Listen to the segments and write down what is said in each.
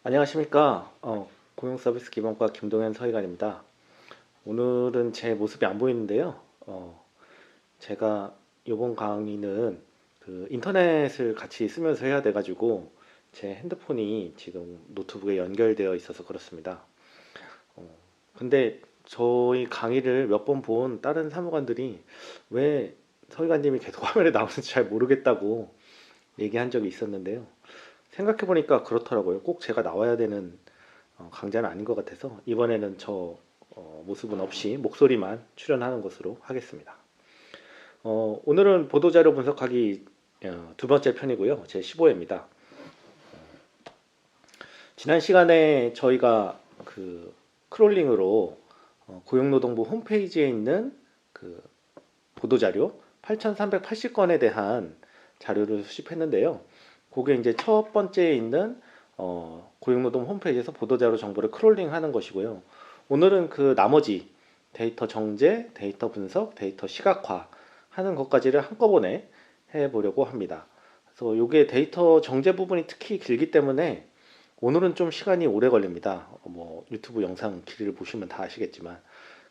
안녕하십니까. 고용서비스 기반과 김동현 서기관입니다. 오늘은 제 모습이 안 보이는데요. 제가 이번 강의는 그 인터넷을 같이 쓰면서 해야 돼가지고 제 핸드폰이 지금 노트북에 연결되어 있어서 그렇습니다. 어, 근데 저희 강의를 몇 번 본 다른 사무관들이 왜 서기관님이 계속 화면에 나오는지 잘 모르겠다고 얘기한 적이 있었는데요. 생각해보니까 그렇더라고요. 꼭 제가 나와야 되는 강좌는 아닌 것 같아서 이번에는 저 모습은 없이 목소리만 출연하는 것으로 하겠습니다. 오늘은 보도자료 분석하기 두 번째 편이고요. 제 15회입니다. 지난 시간에 저희가 그 크롤링으로 고용노동부 홈페이지에 있는 그 보도자료 8,380건에 대한 자료를 수집했는데요. 그게 이제 첫 번째에 있는 고용노동 홈페이지에서 보도자료 정보를 크롤링하는 것이고요. 오늘은 그 나머지 데이터 정제, 데이터 분석, 데이터 시각화 하는 것까지를 한꺼번에 해보려고 합니다. 그래서 이게 데이터 정제 부분이 특히 길기 때문에 오늘은 좀 시간이 오래 걸립니다. 뭐 유튜브 영상 길이를 보시면 다 아시겠지만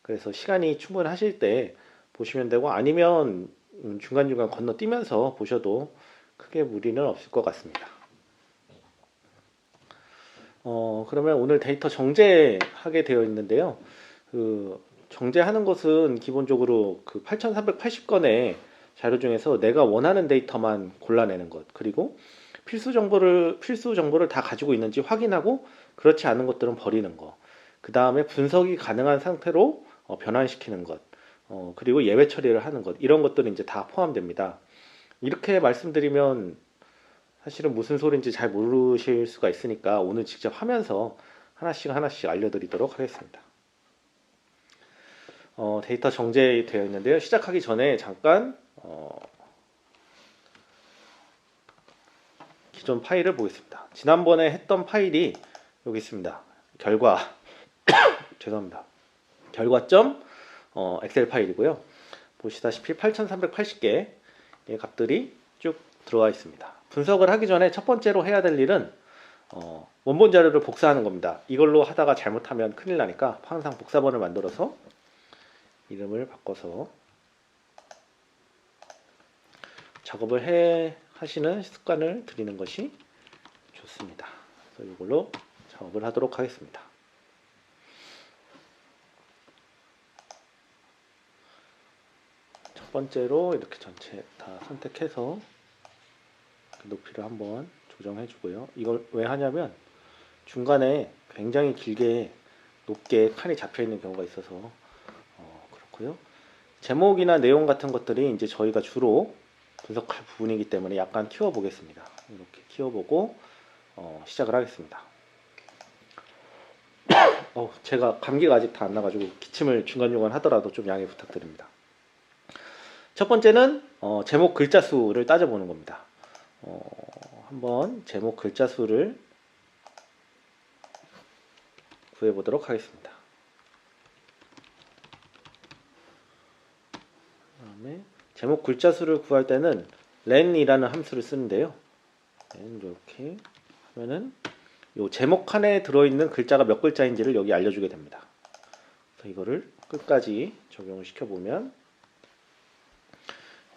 그래서 시간이 충분하실 때 보시면 되고 아니면 중간중간 건너뛰면서 보셔도 크게 무리는 없을 것 같습니다. 그러면 오늘 데이터 정제하게 되어 있는데요. 그 정제하는 것은 기본적으로 그 8,380건의 자료 중에서 내가 원하는 데이터만 골라내는 것, 그리고 필수 정보를 다 가지고 있는지 확인하고 그렇지 않은 것들은 버리는 것. 그 다음에 분석이 가능한 상태로 변환시키는 것, 그리고 예외 처리를 하는 것, 이런 것들은 이제 다 포함됩니다. 이렇게 말씀드리면 사실은 무슨 소리인지 잘 모르실 수가 있으니까 오늘 직접 하면서 하나씩 하나씩 알려드리도록 하겠습니다. 데이터 정제되어 있는데요. 시작하기 전에 잠깐 기존 파일을 보겠습니다. 지난번에 했던 파일이 여기 있습니다. 결과 죄송합니다. 결과점 엑셀 파일이고요. 보시다시피 8,380개의 값들이 쭉 들어와 있습니다. 분석을 하기 전에 첫 번째로 해야 될 일은 원본 자료를 복사하는 겁니다. 이걸로 하다가 잘못하면 큰일 나니까 항상 복사본을 만들어서 이름을 바꿔서 작업을 하시는 습관을 들이는 것이 좋습니다. 그래서 이걸로 작업을 하도록 하겠습니다. 첫 번째로 이렇게 전체 다 선택해서 높이를 한번 조정해 주고요. 이걸 왜 하냐면 중간에 굉장히 길게 높게 칸이 잡혀 있는 경우가 있어서 그렇고요. 제목이나 내용 같은 것들이 이제 저희가 주로 분석할 부분이기 때문에 약간 키워보겠습니다. 이렇게 키워보고 시작을 하겠습니다. 제가 감기가 아직 다 안 나가지고 기침을 중간중간 하더라도 좀 양해 부탁드립니다. 첫 번째는 제목 글자 수를 따져보는 겁니다. 한번 제목 글자 수를 구해보도록 하겠습니다. 그다음에 제목 글자 수를 구할 때는 len이라는 함수를 쓰는데요. 이렇게 하면은 요 제목 칸에 들어있는 글자가 몇 글자인지를 여기 알려주게 됩니다. 그래서 이거를 끝까지 적용을 시켜보면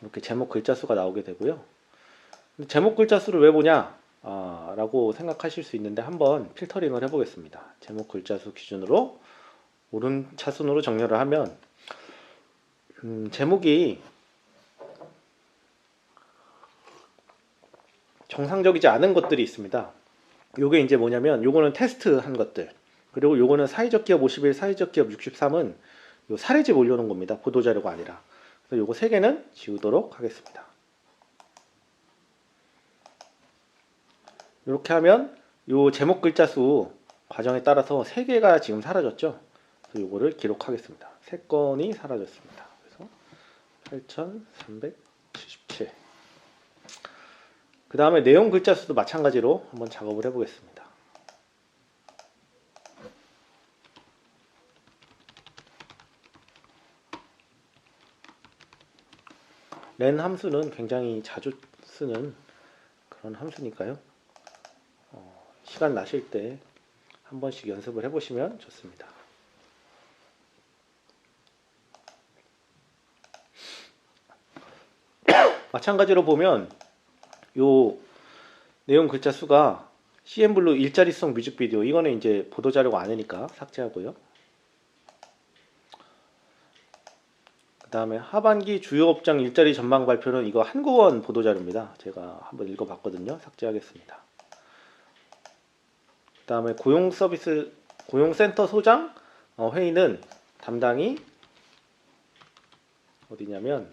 이렇게 제목 글자 수가 나오게 되고요. 제목 글자 수를 왜 보냐 라고 생각하실 수 있는데 한번 필터링을 해보겠습니다. 제목 글자 수 기준으로 오른차순으로 정렬을 하면 제목이 정상적이지 않은 것들이 있습니다. 요게 이제 뭐냐면 요거는 테스트한 것들, 그리고 요거는 사회적 기업 51, 사회적 기업 63은 요 사례집 올려놓은 겁니다. 보도자료가 아니라. 그래서 요거 3개는 지우도록 하겠습니다. 이렇게 하면 요 제목 글자 수 과정에 따라서 3개가 지금 사라졌죠. 그래서 요거를 기록하겠습니다. 3건이 사라졌습니다. 그래서 8377. 그 다음에 내용 글자 수도 마찬가지로 한번 작업을 해보겠습니다. len 함수는 굉장히 자주 쓰는 그런 함수니까요. 시간 나실 때 한 번씩 연습을 해보시면 좋습니다. 마찬가지로 보면 요 내용 글자 수가 CN블루 일자리성 뮤직비디오, 이거는 이제 보도자료가 아니니까 삭제하고요. 그 다음에 하반기 주요 업종 일자리 전망 발표는 이거 한국어 보도자료입니다. 제가 한번 읽어봤거든요. 삭제하겠습니다. 그 다음에 고용센터 소장 회의는 담당이 어디냐면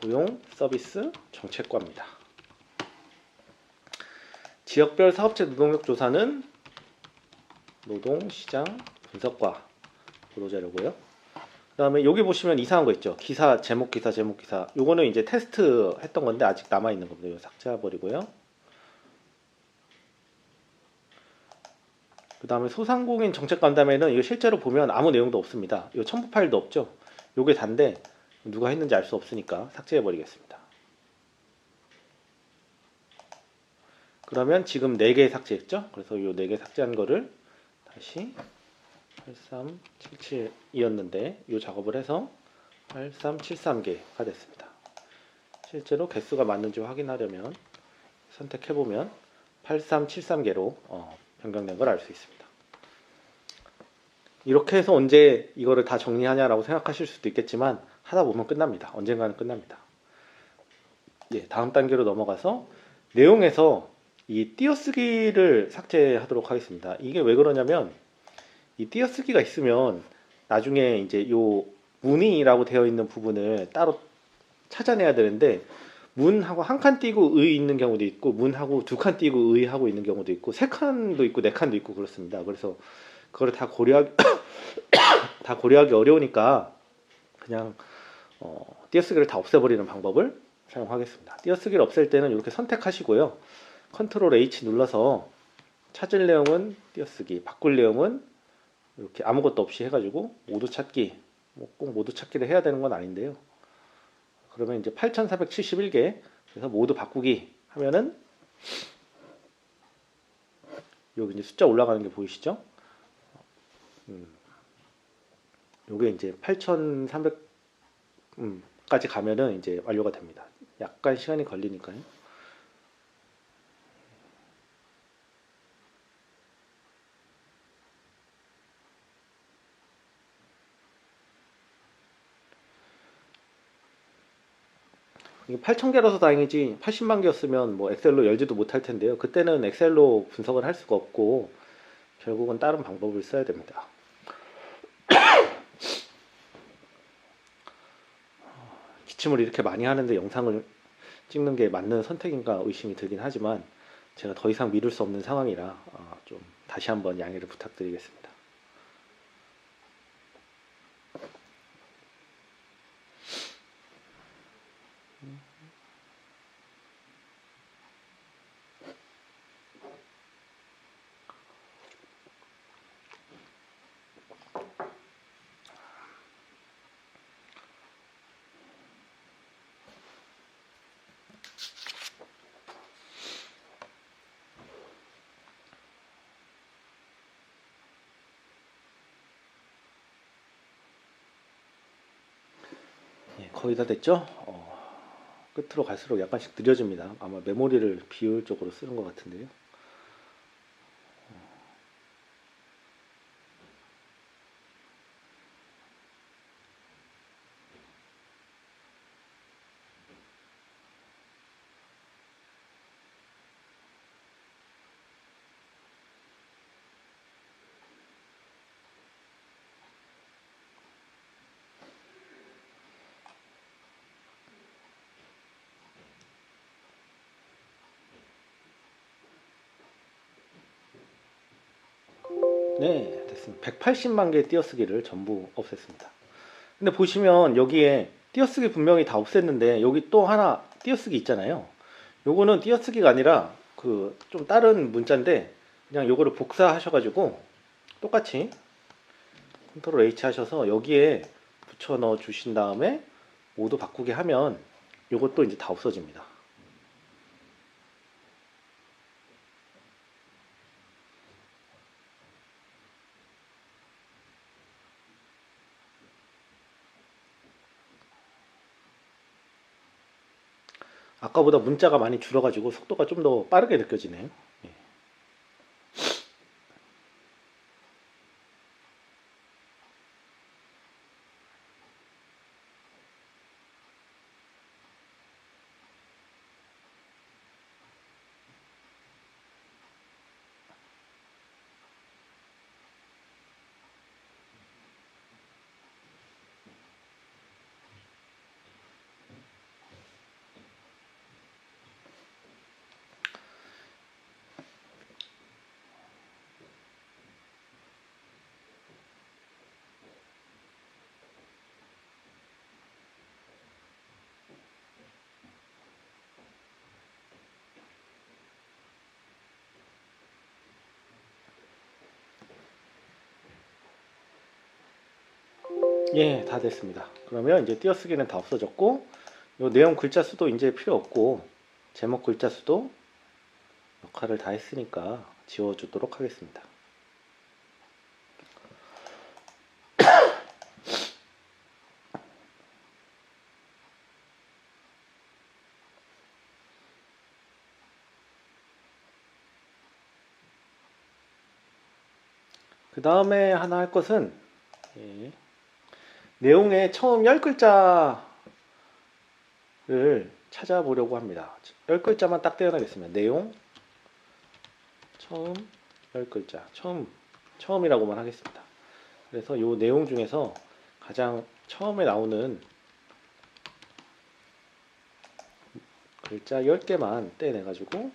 고용서비스 정책과입니다. 지역별 사업체 노동력 조사는 노동시장 분석과 보도자료고요. 그 다음에 여기 보시면 이상한 거 있죠. 기사, 제목 기사. 요거는 이제 테스트 했던 건데 아직 남아있는 겁니다. 이거 삭제해버리고요. 그 다음에 소상공인 정책간담회는 이거 실제로 보면 아무 내용도 없습니다. 이거 첨부 파일도 없죠. 요게 단데 누가 했는지 알 수 없으니까 삭제해버리겠습니다. 그러면 지금 4개 삭제했죠? 그래서 이 4개 삭제한 거를 다시 8377이었는데 이 작업을 해서 8373개가 됐습니다. 실제로 개수가 맞는지 확인하려면 선택해보면 8373개로 변경된 걸 알 수 있습니다. 이렇게 해서 언제 이거를 다 정리하냐라고 생각하실 수도 있겠지만 하다 보면 끝납니다. 언젠가는 끝납니다. 예, 다음 단계로 넘어가서 내용에서 이 띄어쓰기를 삭제하도록 하겠습니다. 이게 왜 그러냐면 이 띄어쓰기가 있으면 나중에 이제 요 문이라고 되어 있는 부분을 따로 찾아내야 되는데 문하고 한 칸 띄고 의 있는 경우도 있고 문하고 2칸 띄고 의 하고 있는 경우도 있고 3칸도 있고 4칸도 있고 그렇습니다. 그래서 그거를 다 고려하기 어려우니까 그냥 띄어쓰기를 다 없애버리는 방법을 사용하겠습니다. 띄어쓰기를 없앨 때는 이렇게 선택하시고요. 컨트롤 H 눌러서 찾을 내용은 띄어쓰기, 바꿀 내용은 이렇게 아무것도 없이 해가지고 모두 찾기, 꼭 모두 찾기를 해야 되는 건 아닌데요. 그러면 이제 8471개, 그래서 모두 바꾸기 하면은 여기 이제 숫자 올라가는 게 보이시죠? 요게 이제 8300까지 가면은 이제 완료가 됩니다. 약간 시간이 걸리니까요. 이게 8000개라서 다행이지 80만 개였으면 뭐 엑셀로 열지도 못할 텐데요. 그때는 엑셀로 분석을 할 수가 없고 결국은 다른 방법을 써야 됩니다. 기침을 이렇게 많이 하는데 영상을 찍는 게 맞는 선택인가 의심이 들긴 하지만 제가 더 이상 미룰 수 없는 상황이라 좀 다시 한번 양해를 부탁드리겠습니다. 예, 거의 다 됐죠? 끝으로 갈수록 약간씩 느려집니다. 아마 메모리를 비효율적으로 쓰는 것 같은데요. 네, 됐습니다. 180만 개 띄어쓰기를 전부 없앴습니다. 근데 보시면 여기에 띄어쓰기 분명히 다 없앴는데 여기 또 하나 띄어쓰기 있잖아요. 요거는 띄어쓰기가 아니라 그 좀 다른 문자인데 그냥 요거를 복사하셔가지고 똑같이 컨트롤 H 하셔서 여기에 붙여 넣어 주신 다음에 모두 바꾸게 하면 요것도 이제 다 없어집니다. 아까보다 문자가 많이 줄어가지고 속도가 좀 더 빠르게 느껴지네요. 예. 예, 다 됐습니다. 그러면 이제 띄어쓰기는 다 없어졌고, 요 내용 글자 수도 이제 필요 없고, 제목 글자 수도 역할을 다 했으니까 지워주도록 하겠습니다. 그 다음에 하나 할 것은, 예, 내용의 처음 10글자를 찾아보려고 합니다. 10글자만 딱 떼어내겠습니다. 내용, 처음 10글자. 처음이라고만 하겠습니다. 그래서 이 내용 중에서 가장 처음에 나오는 글자 10개만 떼내가지고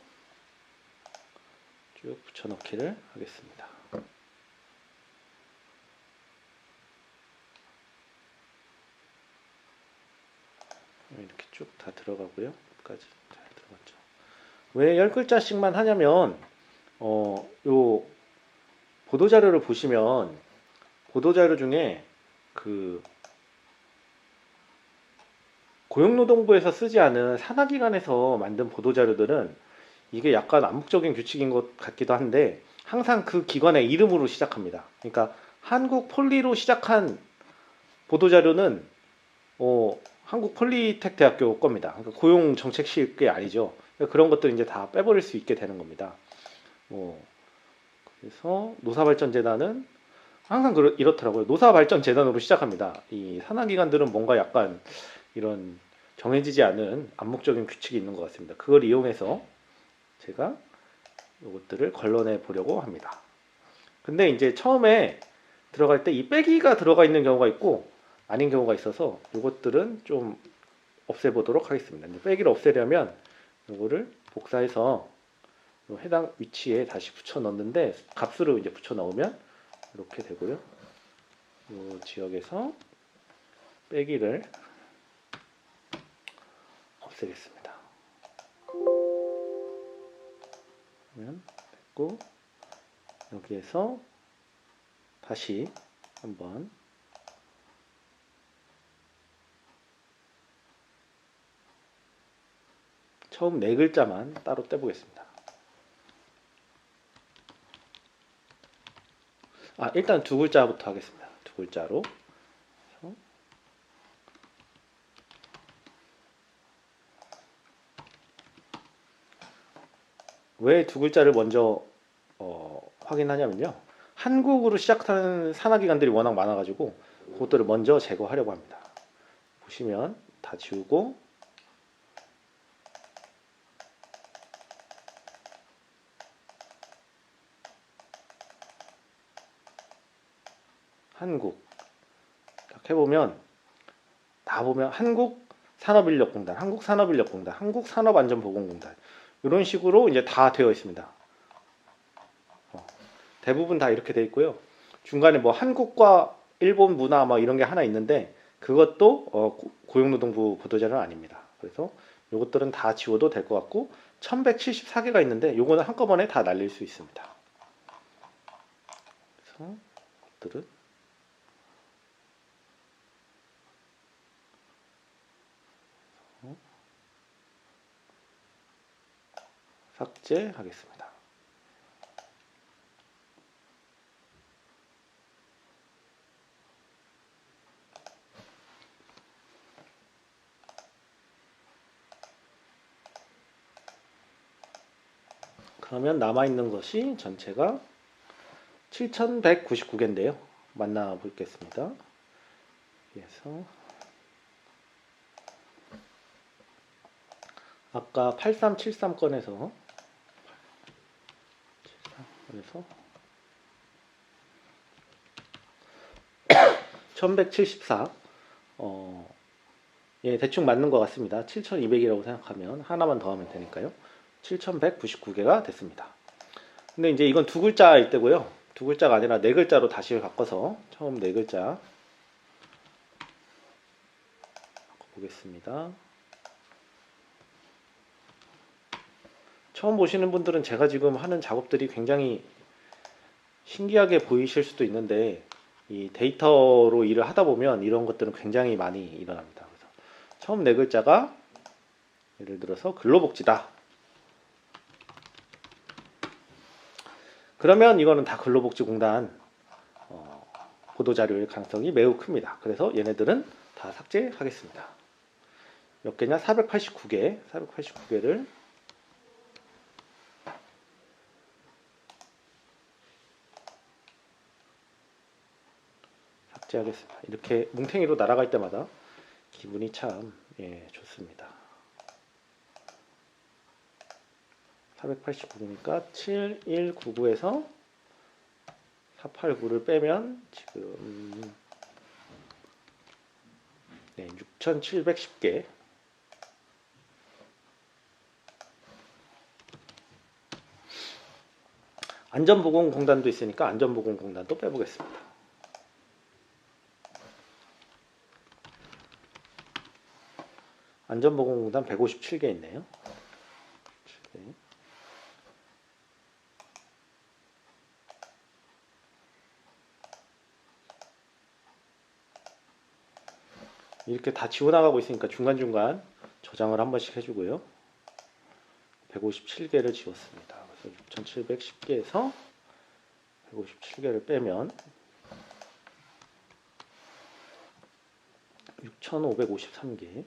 쭉 붙여넣기를 하겠습니다. 이렇게 쭉 다 들어가고요. 끝까지 잘 들어갔죠. 왜 10글자씩만 하냐면 요 보도자료를 보시면 보도자료 중에 그 고용노동부에서 쓰지 않은 산하기관에서 만든 보도자료들은 이게 약간 암묵적인 규칙인 것 같기도 한데 항상 그 기관의 이름으로 시작합니다. 그러니까 한국 폴리로 시작한 보도자료는 한국 폴리텍 대학교 겁니다. 그러니까 고용정책실 게 아니죠. 그러니까 그런 것들 이제 다 빼버릴 수 있게 되는 겁니다. 그래서 노사발전재단은 항상 이렇더라고요. 노사발전재단으로 시작합니다. 이 산하기관들은 뭔가 약간 이런 정해지지 않은 암묵적인 규칙이 있는 것 같습니다. 그걸 이용해서 제가 이것들을 걸러내 보려고 합니다. 근데 이제 처음에 들어갈 때 이 빼기가 들어가 있는 경우가 있고 아닌 경우가 있어서 이것들은 좀 없애보도록 하겠습니다. 이제 빼기를 없애려면 이거를 복사해서 해당 위치에 다시 붙여 넣는데 값수를 이제 붙여 넣으면 이렇게 되고요. 이 지역에서 빼기를 없애겠습니다. 그러면 됐고 여기에서 다시 한번 처음 4글자만 따로 떼보겠습니다. 일단 2글자부터 하겠습니다. 2글자로. 왜 2글자를 먼저 확인하냐면요. 한국으로 시작하는 산하기관들이 워낙 많아가지고 그것들을 먼저 제거하려고 합니다. 보시면 다 지우고 한국 딱 해보면 다 보면 한국산업인력공단, 한국산업인력공단, 한국산업안전보건공단 이런 식으로 이제 다 되어 있습니다. 대부분 다 이렇게 되어 있고요. 중간에 뭐 한국과 일본 문화 막 이런 게 하나 있는데 그것도 고용노동부 보도자료는 아닙니다. 그래서 이것들은 다 지워도 될 것 같고 1174개가 있는데 이거는 한꺼번에 다 날릴 수 있습니다. 그래서 이것들은 삭제하겠습니다. 그러면 남아있는 것이 전체가 7199개인데요. 만나보겠습니다. 그래서 아까 8373건에서 1174 예, 대충 맞는 것 같습니다. 7200이라고 생각하면 하나만 더 하면 되니까요. 7199개가 됐습니다. 근데 이제 이건 두 글자일 때고요. 두 글자가 아니라 네 글자로 다시 바꿔서 처음 네 글자 보겠습니다. 처음 보시는 분들은 제가 지금 하는 작업들이 굉장히 신기하게 보이실 수도 있는데 이 데이터로 일을 하다 보면 이런 것들은 굉장히 많이 일어납니다. 그래서 처음 네 글자가 예를 들어서 근로복지다. 그러면 이거는 다 근로복지공단 보도자료일 가능성이 매우 큽니다. 그래서 얘네들은 다 삭제하겠습니다. 몇 개냐? 489개. 489개를 삭제하겠습니다. 이렇게 뭉탱이로 날아갈 때마다 기분이 참 좋습니다. 489니까 7199에서 489를 빼면 지금 6710개 안전보건공단도 있으니까 안전보건공단도 빼보겠습니다. 안전보건공단 157개 있네요. 7개. 이렇게 다 지워나가고 있으니까 중간중간 저장을 한 번씩 해주고요. 157개를 지웠습니다. 그래서 6710개에서 157개를 빼면 6553개.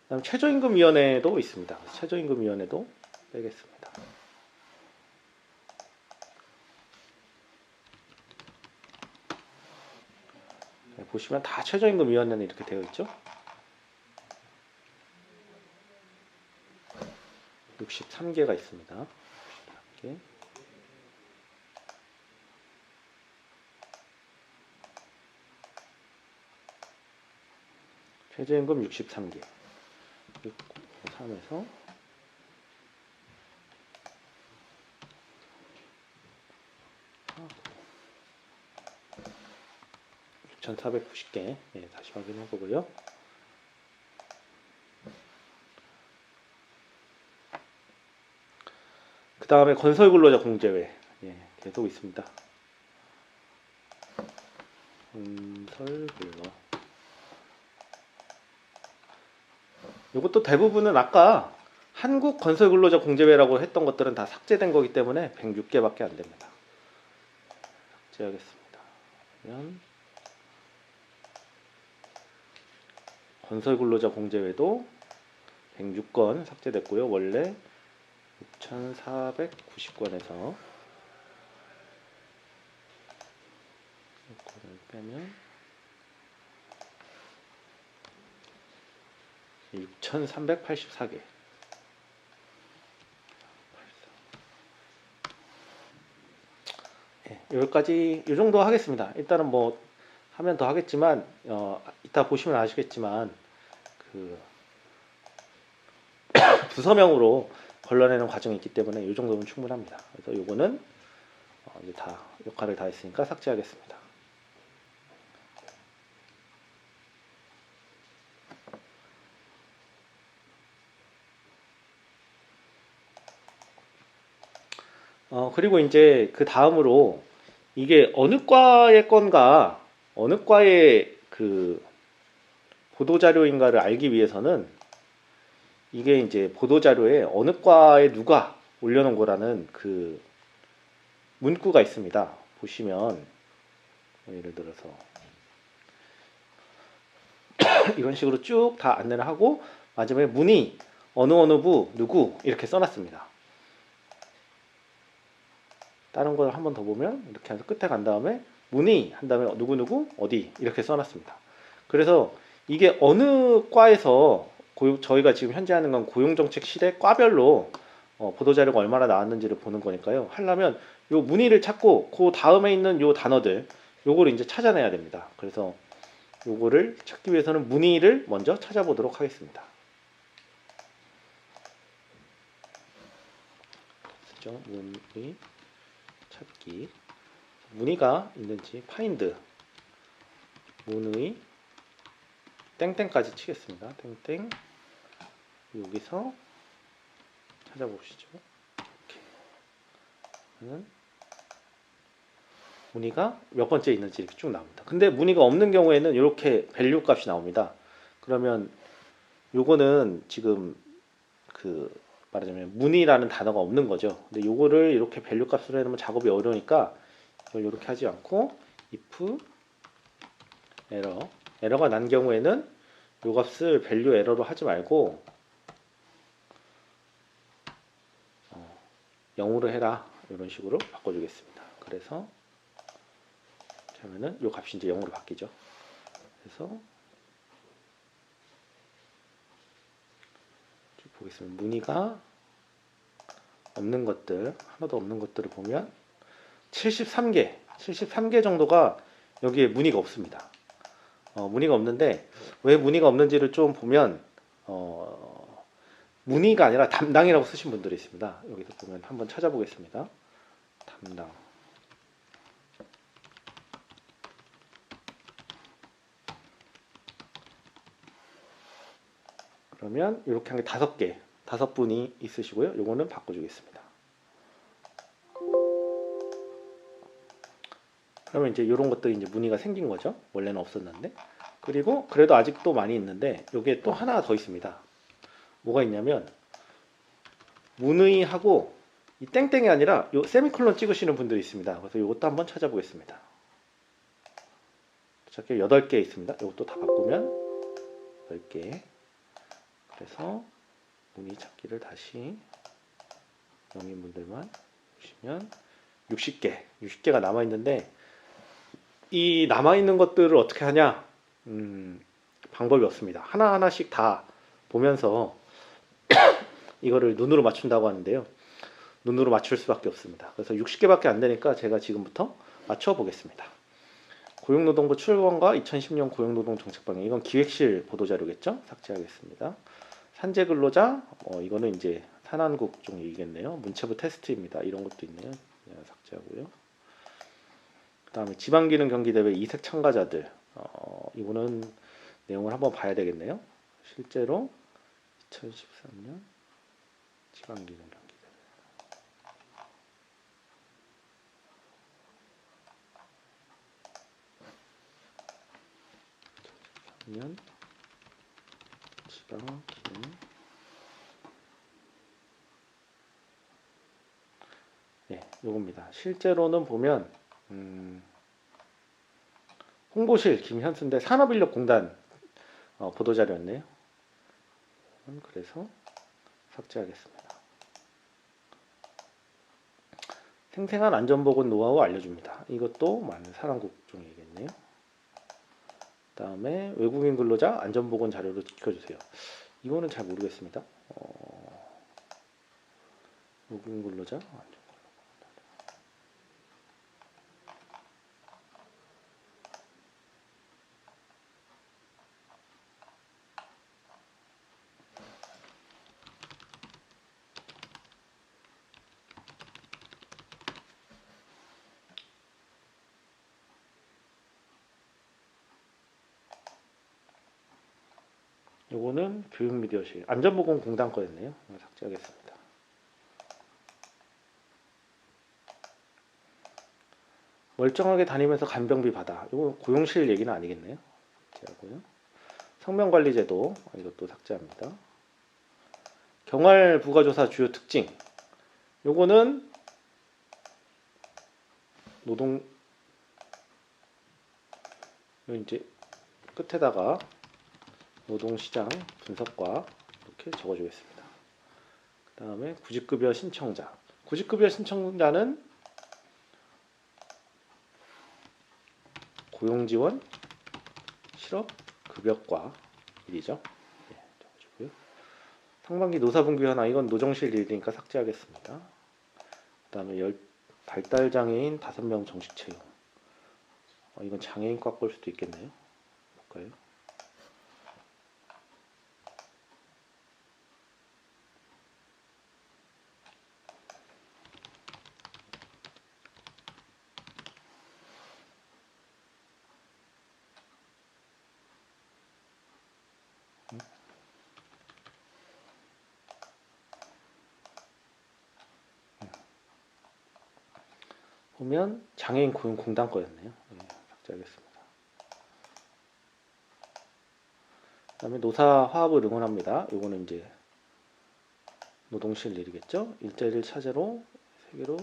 그다음 최저임금위원회도 있습니다. 최저임금위원회도 빼겠습니다. 보시면 다 최저임금위원회는 이렇게 되어 있죠. 63개가 있습니다. 63개. 최저임금 63개. 3에서 6,490개. 다시 확인해 보고요. 그 다음에 건설근로자 공제회 계속 있습니다. 건설근로. 이것도 대부분은 아까 한국건설근로자 공제회라고 했던 것들은 다 삭제된 거기 때문에 106개밖에 안 됩니다. 삭제하겠습니다. 그러면 건설근로자 공제회도 106건 삭제됐고요. 원래 6,490건에서 이거를 빼면 6,384개. 여기까지 이 정도 하겠습니다. 일단은 뭐 하면 더 하겠지만 이따 보시면 아시겠지만 그 부서명으로 걸러내는 과정이 있기 때문에 이 정도면 충분합니다. 그래서 요거는 이제 다 역할을 다 했으니까 삭제하겠습니다. 그리고 이제 그 다음으로 이게 어느 과의 건가 어느 과의 그 보도자료인가를 알기 위해서는 이게 이제 보도자료에 어느 과에 누가 올려놓은 거라는 그 문구가 있습니다. 보시면 예를 들어서 이런 식으로 쭉 다 안내를 하고 마지막에 문의 어느 부 누구 이렇게 써놨습니다. 다른 걸 한 번 더 보면 이렇게 해서 끝에 간 다음에 문의 한 다음에 누구 어디 이렇게 써놨습니다. 그래서 이게 어느 과에서 저희가 지금 현재 하는 건 고용정책 시대 과별로 보도자료가 얼마나 나왔는지를 보는 거니까요. 하려면 요 문의를 찾고 그 다음에 있는 요 단어들 요거를 이제 찾아내야 됩니다. 그래서 요거를 찾기 위해서는 문의를 먼저 찾아보도록 하겠습니다. 문의 찾기, 문의가 있는지 find 문의 땡땡까지 치겠습니다. 땡땡 여기서 찾아보시죠. 이렇게 문의가 몇 번째 있는지 이렇게 쭉 나옵니다. 근데 문의가 없는 경우에는 이렇게 밸류 값이 나옵니다. 그러면 요거는 지금 말하자면 문의라는 단어가 없는 거죠. 근데 요거를 이렇게 밸류 값으로 해놓으면 작업이 어려우니까 이걸 이렇게 하지 않고 if 에러가 난 경우에는 요 값을 밸류 에러로 하지 말고 0으로 해라 이런 식으로 바꿔주겠습니다. 그래서 그러면은 요 값이 이제 0으로 바뀌죠. 그래서 쭉 보겠습니다. 문의가 없는 것들, 하나도 없는 것들을 보면 73개 정도가 여기에 문의가 없습니다. 문의가 없는데 왜 문의가 없는지를 좀 보면 문의가 아니라 담당이라고 쓰신 분들이 있습니다. 여기서 보면 한번 찾아보겠습니다. 담당. 그러면 이렇게 한 게 5개, 5분이 있으시고요. 요거는 바꿔주겠습니다. 그러면 이제 이런 것들이 이제 문의가 생긴 거죠. 원래는 없었는데. 그리고 그래도 아직도 많이 있는데 요게 또 하나 더 있습니다. 뭐가 있냐면 문의하고 이 땡땡이 아니라 요 세미콜론 찍으시는 분들이 있습니다. 그래서 이것도 한번 찾아보겠습니다. 저렇게 8개 있습니다. 이것도 다 바꾸면 10개. 그래서 문의 찾기를 다시 영인분들만 보시면 60개가 남아있는데 이 남아있는 것들을 어떻게 하냐? 방법이 없습니다. 하나하나씩 다 보면서 이거를 눈으로 맞춘다고 하는데요. 눈으로 맞출 수밖에 없습니다. 그래서 60개밖에 안 되니까 제가 지금부터 맞춰 보겠습니다. 고용노동부 출범과 2010년 고용노동 정책 방향. 이건 기획실 보도자료겠죠? 삭제하겠습니다. 산재근로자, 이거는 이제 산안국 쪽 얘기겠네요. 문체부 테스트입니다. 이런 것도 있네요. 삭제하고요. 그 다음에 지방기능 경기대회 이색 참가자들. 이거는 내용을 한번 봐야 되겠네요. 실제로 2013년 지방기능 경기대회. 지방기능 네, 요겁니다. 실제로는 보면 홍보실 김현순대 산업인력공단 보도자료였네요. 그래서 삭제하겠습니다. 생생한 안전보건 노하우 알려줍니다. 이것도 많은 산업국 종이겠네요. 그 다음에 외국인 근로자 안전보건 자료를 지켜주세요. 이거는 잘 모르겠습니다. 외국인 근로자 안전보건. 요거는 교육미디어실 안전보건공단 거였네요. 삭제하겠습니다. 멀쩡하게 다니면서 간병비 받아. 이거 고용실 얘기는 아니겠네요. 삭제하고요. 성명관리제도 이것도 삭제합니다. 경활 부가조사 주요 특징. 요거는 노동 이제 끝에다가 노동시장 분석과 이렇게 적어주겠습니다. 그다음에 구직급여 신청자. 구직급여 신청자는 고용지원 실업급여과 일이죠. 네, 적어주고요. 상반기 노사분규 현황, 이건 노정실 일이니까 삭제하겠습니다. 그다음에 발달장애인 5명 정식 채용. 이건 장애인과 꼴 수도 있겠네요. 볼까요? 보면 장애인 고용공단 거였네요. 네, 삭제하겠습니다. 그다음에 노사 화합을 응원합니다. 이거는 이제 노동실 일이겠죠. 일자리를 찾으러 세계로.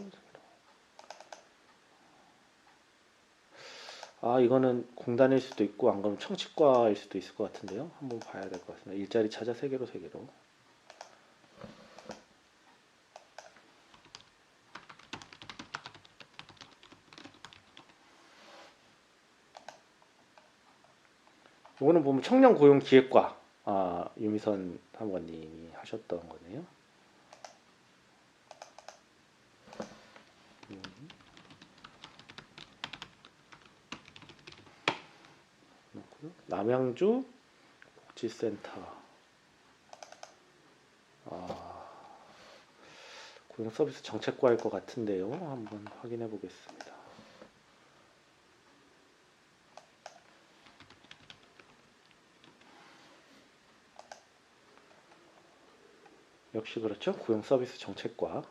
이거는 공단일 수도 있고 안 그러면 청치과일 수도 있을 것 같은데요. 한번 봐야 될 것 같습니다. 일자리 찾아 세계로. 이거는 보면 청년고용기획과 유미선 사무관님이 하셨던 거네요. 남양주 복지센터. 고용서비스 정책과일 것 같은데요. 한번 확인해 보겠습니다. 역시 그렇죠. 고용서비스 정책과.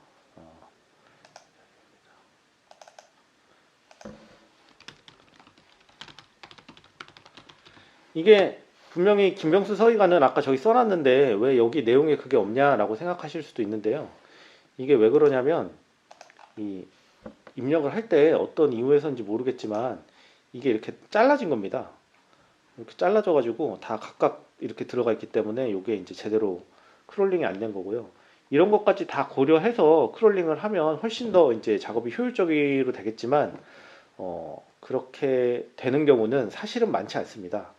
이게 분명히 김병수 서기관은 아까 저기 써놨는데 왜 여기 내용에 그게 없냐라고 생각하실 수도 있는데요. 이게 왜 그러냐면 이 입력을 할 때 어떤 이유에서인지 모르겠지만 이게 이렇게 잘라진 겁니다. 이렇게 잘라져 가지고 다 각각 이렇게 들어가 있기 때문에 이게 이제 제대로 크롤링이 안 된 거고요. 이런 것까지 다 고려해서 크롤링을 하면 훨씬 더 이제 작업이 효율적으로 되겠지만 그렇게 되는 경우는 사실은 많지 않습니다.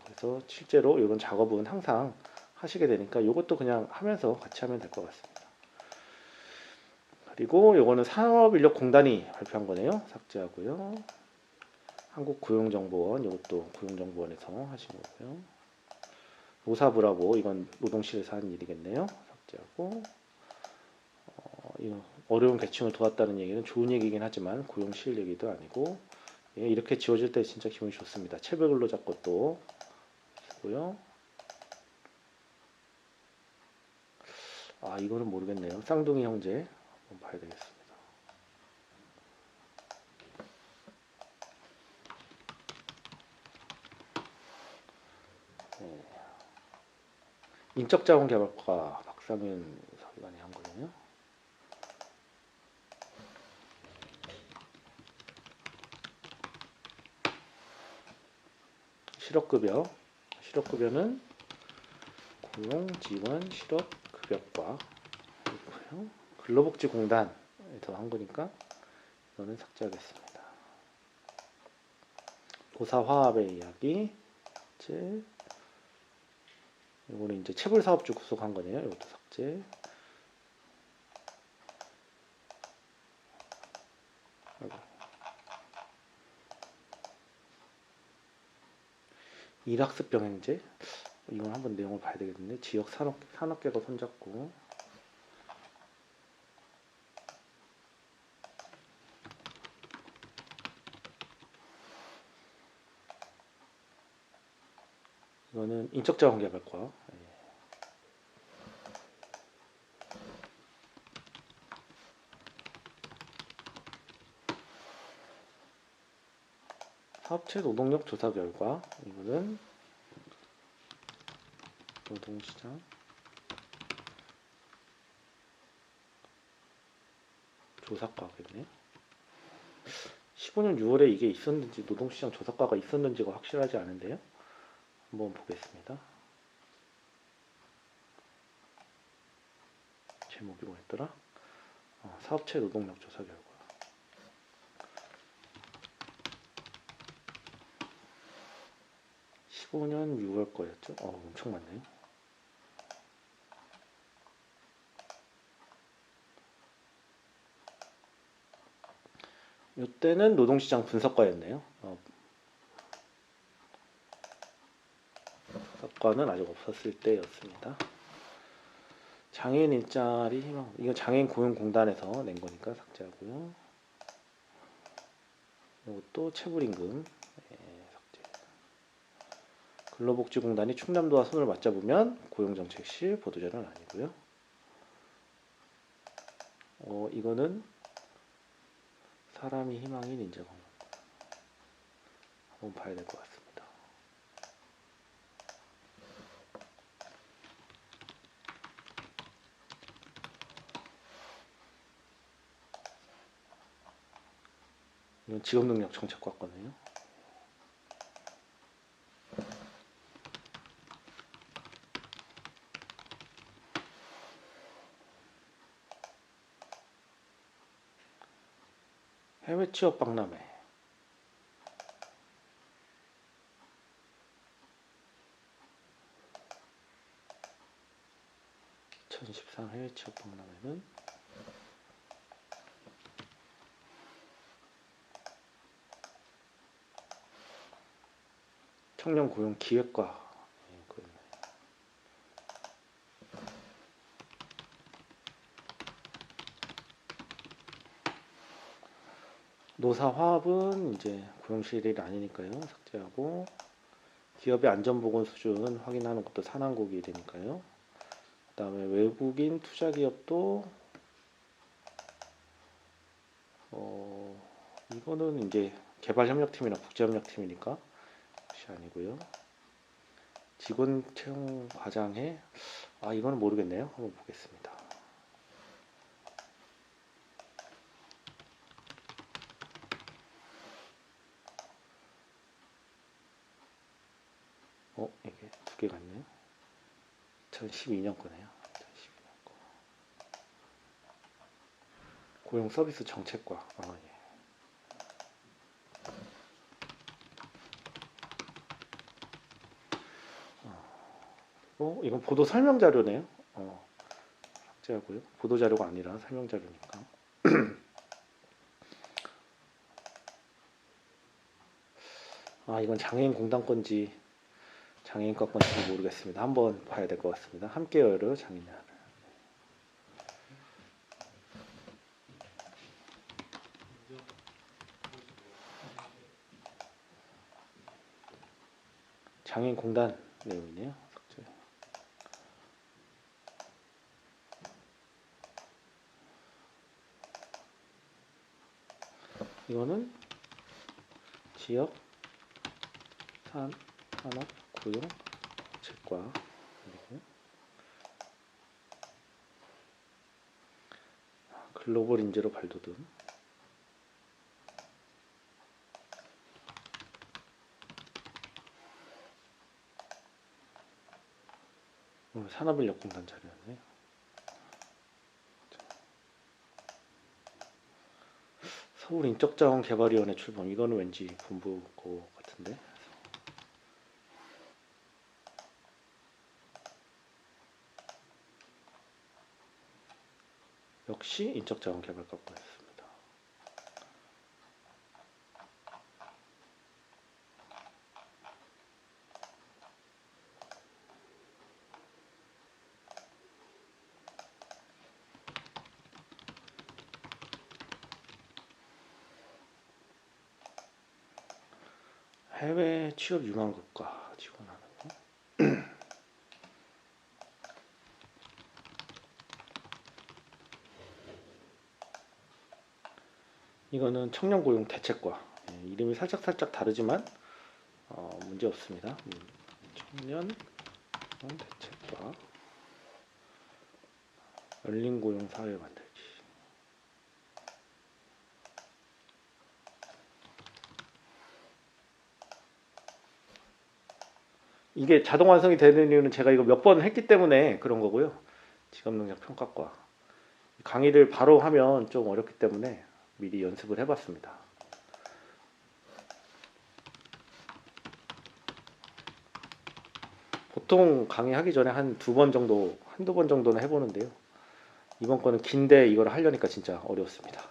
그래서 실제로 이런 작업은 항상 하시게 되니까 이것도 그냥 하면서 같이 하면 될 것 같습니다. 그리고 요거는 산업인력공단이 발표한 거네요. 삭제하고요. 한국고용정보원, 이것도 고용정보원에서 하신 거고요. 노사부라고, 이건 노동실에서 한 일이겠네요. 삭제하고. 이거 어려운 계층을 도왔다는 얘기는 좋은 얘기긴 하지만 고용실 얘기도 아니고, 이렇게 지워질 때 진짜 기분이 좋습니다. 체불근로자 것도 쓰고요. 이거는 모르겠네요. 쌍둥이 형제 한번 봐야 되겠습니다. 인적자원개발과 박상윤 서기관이 한 거군요. 실업급여는 고용지원 실업급여과 있고요. 근로복지공단에서 한 거니까 이거는 삭제하겠습니다. 노사화합의 이야기 삭제. 이거는 이제 체불사업주 구속한 거네요. 이것도 삭제. 일학습병행제. 이건 한번 내용을 봐야 되겠는데 지역 산업계가 손잡고. 이거는 인적자원개발과. 사업체 노동력 조사 결과. 이거는 노동시장 조사과겠네요. 15년 6월에 이게 있었는지, 노동시장 조사과가 있었는지가 확실하지 않은데요. 한번 보겠습니다. 제목이 뭐였더라? 사업체 노동력 조사 결과. 15년 6월 거였죠? 엄청 많네요. 이때는 노동시장 분석과였네요. 분석과는 아직 없었을 때였습니다. 장애인 일자리 희망, 이거 장애인 고용공단에서 낸 거니까 삭제하고요. 이것도 체불임금 삭제. 근로복지공단이 충남도와 손을 맞잡으면 고용정책실 보도자료는 아니고요. 이거는 사람이 희망인 인재공단. 한번 봐야 될 것 같습니다. 이건 직업능력 정책과 거네요. 해외 취업 박람회. 2013 해외 취업 박람회는 청년 고용 기획과. 노사 화합은 이제 고용실이 아니니까요. 삭제하고, 기업의 안전보건 수준 확인하는 것도 산하국이 되니까요. 그 다음에 외국인 투자기업도 이거는 이제 개발협력팀이나 국제협력팀이니까 그것이 아니고요. 직원 채용 과장회, 이거는 모르겠네요. 한번 보겠습니다. 이게 두 개 같네요. 2012년 거네요. 2012년 거. 고용 서비스 정책과. 예. 이건 보도 설명 자료네요. 삭제하고요. 보도 자료가 아니라 설명 자료니까. 이건 장애인 공단건지 장애인과 건지 모르겠습니다. 한번 봐야 될 것 같습니다. 함께 열어 장애인 날을. 장애인 공단 내용이네요. 삭제. 이거는 지역 산업 고용 정책과 글로벌 인재로 발돋움. 산업인력공단 자료였네요. 서울인적자원개발위원회 출범. 이거는 왠지 본부 거 같은데. 역시 인적자원개발과 거였습니다. 해외 취업 유망 국가 지원하는 거. 이거는 청년 고용 대책과. 이름이 살짝 다르지만 문제 없습니다. 청년 고용 대책과 열린 고용 사회 만들기. 이게 자동 완성이 되는 이유는 제가 이거 몇 번 했기 때문에 그런 거고요. 직업능력 평가과. 강의를 바로 하면 좀 어렵기 때문에 미리 연습을 해봤습니다. 보통 강의하기 전에 한 두 번 정도, 한두 번 정도는 해보는데요. 이번 거는 긴데 이걸 하려니까 진짜 어려웠습니다.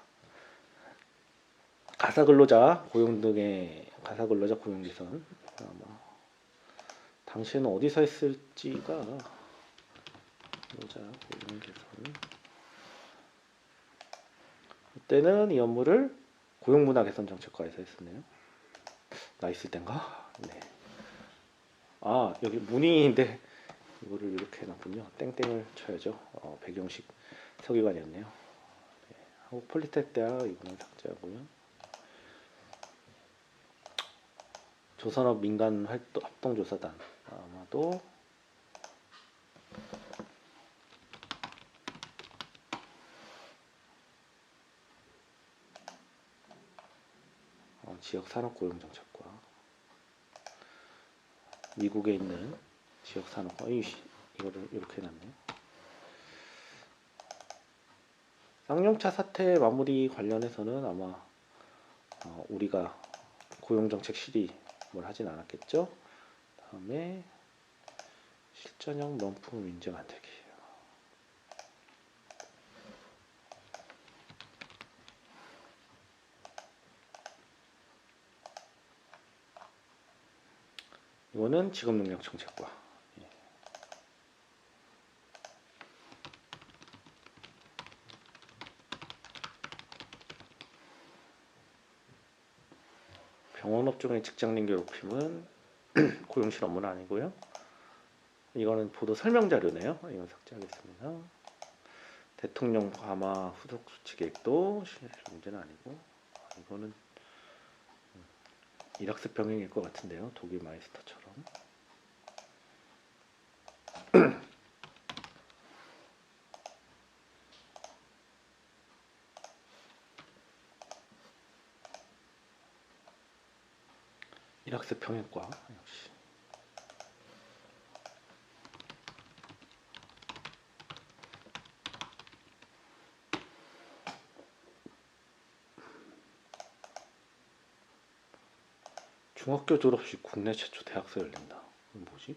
가사근로자 고용 등의 가사근로자 고용개선. 아마 당시에는 어디서 했을지가 근로자 고용개선. 그때는 이 업무를 고용문화개선정책과에서 했었네요. 나 있을 땐가? 네. 아, 여기 문의인데 이거를 이렇게 해놨군요. 땡땡을 쳐야죠. 백용식 서기관이었네요. 네. 한국폴리텍대학 이거는 삭제하고요. 조선업 민간 합동조사단 아마도 지역산업고용정책과 미국에 있는 지역산업과 이거를 이렇게 해놨네요. 쌍용차 사태 마무리 관련해서는 아마 우리가 고용정책 실임을 하진 않았겠죠. 다음에 실전형 명품 인증 만들기. 이거는 직업능력 정책과. 병원업종의 직장인 괴롭힘은 고용실 업무는 아니고요. 이거는 보도 설명 자료네요. 이건 삭제하겠습니다. 대통령 과마 후속 조치 계획도 문제는 아니고 이거는 이락스 병행일 것 같은데요. 독일 마이스터처럼. 이락스 병행과 역시. 중학교 졸업 시 국내 최초 대학서 열린다. 이건 뭐지?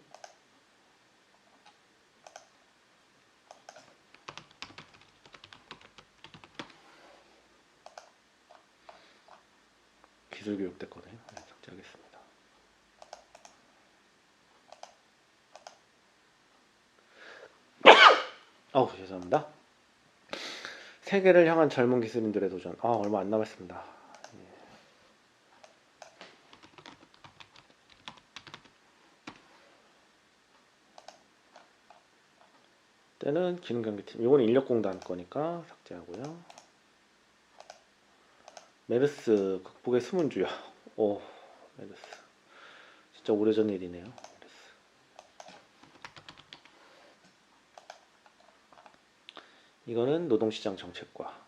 기술교육대 거네. 네, 삭제하겠습니다. 죄송합니다. 세계를 향한 젊은 기술인들의 도전. 얼마 안 남았습니다. 때는 기능경기팀. 이거는 인력공단 거니까 삭제하고요. 메르스 극복의 숨은 주야. 메르스. 진짜 오래전 일이네요. 메르스. 이거는 노동시장 정책과.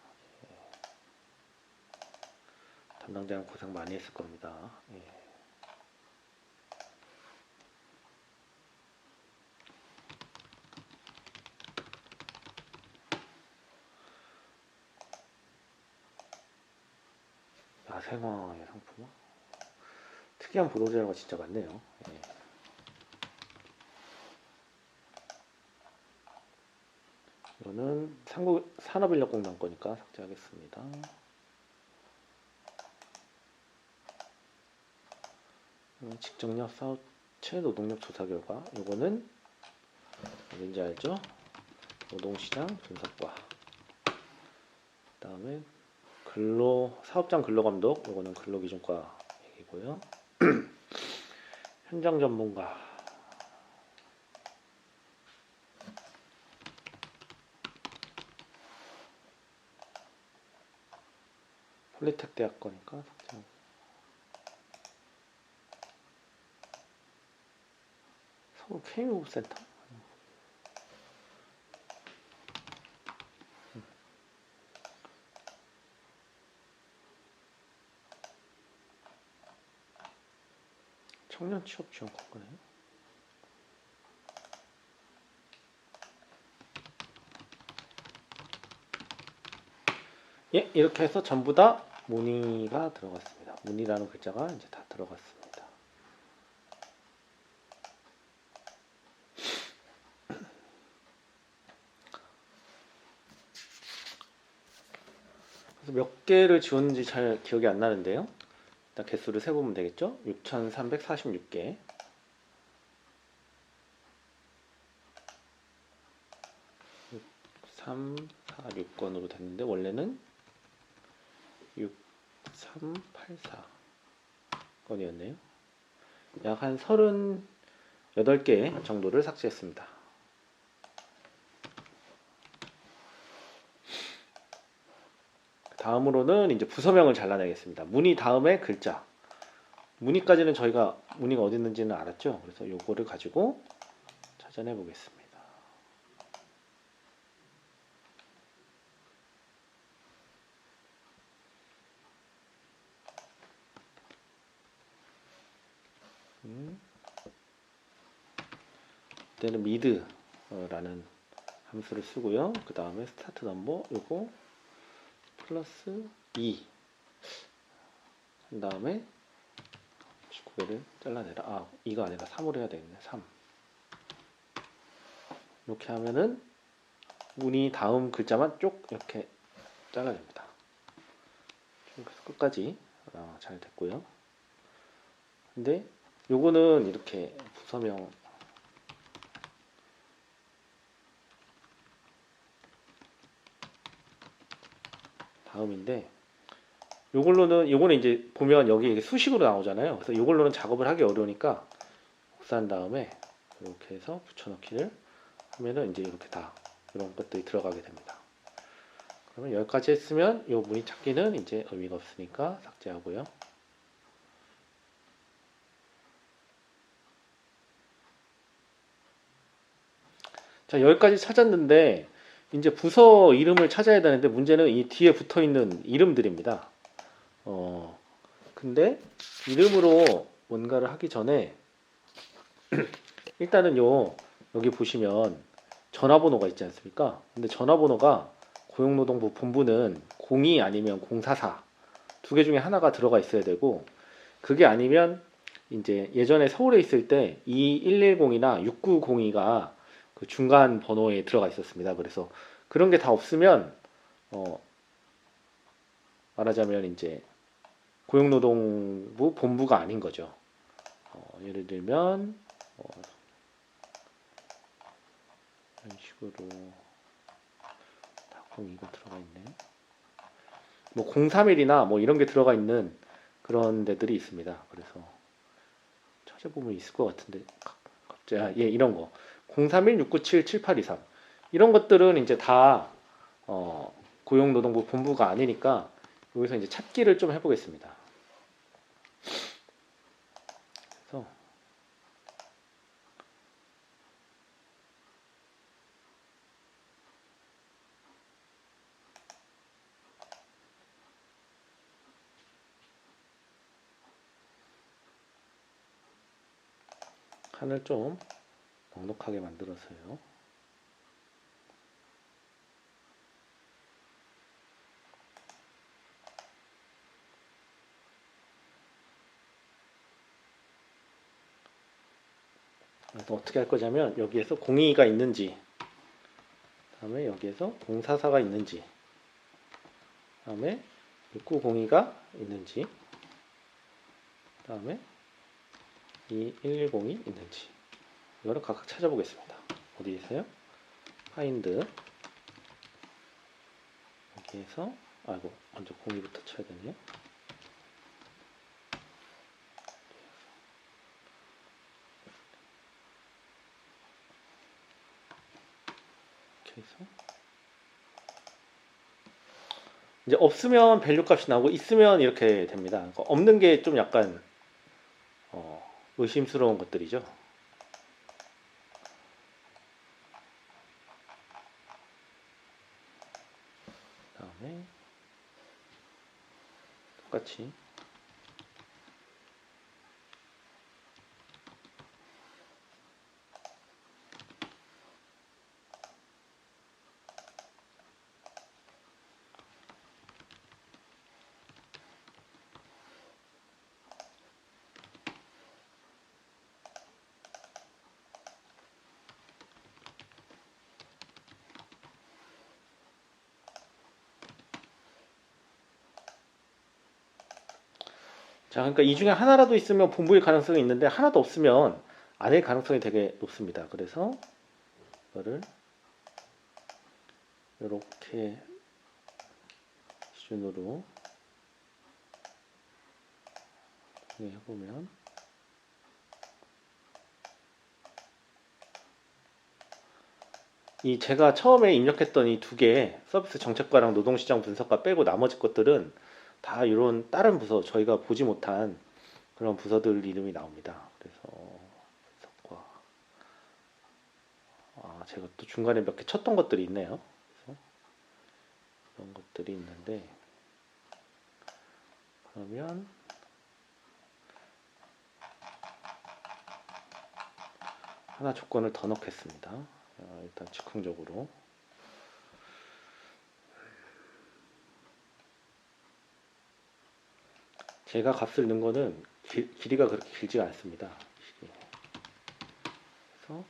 담당자는 고생 많이 했을 겁니다. 야생화의 상품. 특이한 보도자료가 진짜 많네요. 이거는 산업인력공단 거니까 삭제하겠습니다. 직접력 사업체 노동력 조사 결과. 이거는 어딘지 알죠? 노동시장 분석과. 그 다음에 사업장 근로감독. 이거는 근로기준과 얘기고요. 현장 전문가. 폴리텍 대학 거니까 삭제하고. 서울 K무브센터. 청년 취업 지원권 거네요. 예, 이렇게 해서 전부 다 무늬가 들어갔습니다. 무늬라는 글자가 이제 다 들어갔습니다. 그래서 몇 개를 지웠는지 잘 기억이 안 나는데요. 일단 개수를 세보면 되겠죠? 6346개. 3, 4, 6건으로 됐는데 원래는 6, 3, 8, 4건이었네요. 약 한 38개 정도를 삭제했습니다. 다음으로는 이제 부서명을 잘라내겠습니다. 무늬 다음에 글자. 무늬까지는 저희가 무늬가 어디 있는지는 알았죠? 그래서 요거를 가지고 찾아내 보겠습니다. 이때는 미드라는 함수를 쓰고요. 그 다음에 스타트 넘버 요거 플러스 2 한 다음에 19개를 잘라내라. 아, 2가 아니라 3으로 해야 되겠네. 3 이렇게 하면은 무늬 다음 글자만 쭉 이렇게 잘라냅니다. 그래서 끝까지 잘 됐고요. 근데 요거는 이렇게 부서명 다음인데 요거는 이제 보면 여기 수식으로 나오잖아요. 그래서 요걸로는 작업을 하기 어려우니까 복사한 다음에 이렇게 해서 붙여넣기를 하면은 이제 이렇게 다 이런 것들이 들어가게 됩니다. 그러면 여기까지 했으면 요 무늬 찾기는 이제 의미가 없으니까 삭제하고요. 자, 여기까지 찾았는데 이제 부서 이름을 찾아야 되는데 문제는 이 뒤에 붙어 있는 이름들입니다. 근데 이름으로 뭔가를 하기 전에 일단은 여기 보시면 전화번호가 있지 않습니까? 근데 전화번호가 고용노동부 본부는 02 아니면 044 두 개 중에 하나가 들어가 있어야 되고 그게 아니면 이제 예전에 서울에 있을 때 2110이나 6902가 그 중간 번호에 들어가 있었습니다. 그래서 그런 게 다 없으면 말하자면 이제 고용노동부 본부가 아닌 거죠. 예를 들면 이런 식으로 다 02가 들어가 있네. 뭐 031이나 뭐 이런 게 들어가 있는 그런 데들이 있습니다. 그래서 찾아보면 있을 것 같은데 갑자기 이런 거 031-697-7823 이런 것들은 이제 다 고용노동부 본부가 아니니까 여기서 이제 찾기를 좀 해보겠습니다. 그래서 칸을 좀 넉넉하게 만들어서요. 그래서 어떻게 할 거냐면 여기에서 02가 있는지 다음에 여기에서 044가 있는지 다음에 6902가 있는지 다음에 2110이 있는지 이거를 각각 찾아보겠습니다. 어디 있어요? find 여기에서 아이고 먼저 02부터 쳐야 되네요. 이렇게 해서 이제 없으면 밸류 값이 나오고 있으면 이렇게 됩니다. 그러니까 없는 게 좀 약간 의심스러운 것들이죠. 다음에 똑같이 자, 그러니까 이 중에 하나라도 있으면 본부일 가능성이 있는데 하나도 없으면 아닐 가능성이 되게 높습니다. 그래서 이거를 이렇게 기준으로 해보면 이 제가 처음에 입력했던 이 두 개 서비스 정책과랑 노동시장 분석과 빼고 나머지 것들은 다 이런 다른 부서 저희가 보지 못한 그런 부서들 이름이 나옵니다. 그래서 분석과 제가 또 중간에 몇 개 쳤던 것들이 있네요. 그래서 그런 것들이 있는데 그러면 하나 조건을 더 넣겠습니다. 일단 즉흥적으로 제가 값을 넣은 거는 길이가 그렇게 길지가 않습니다. 그래서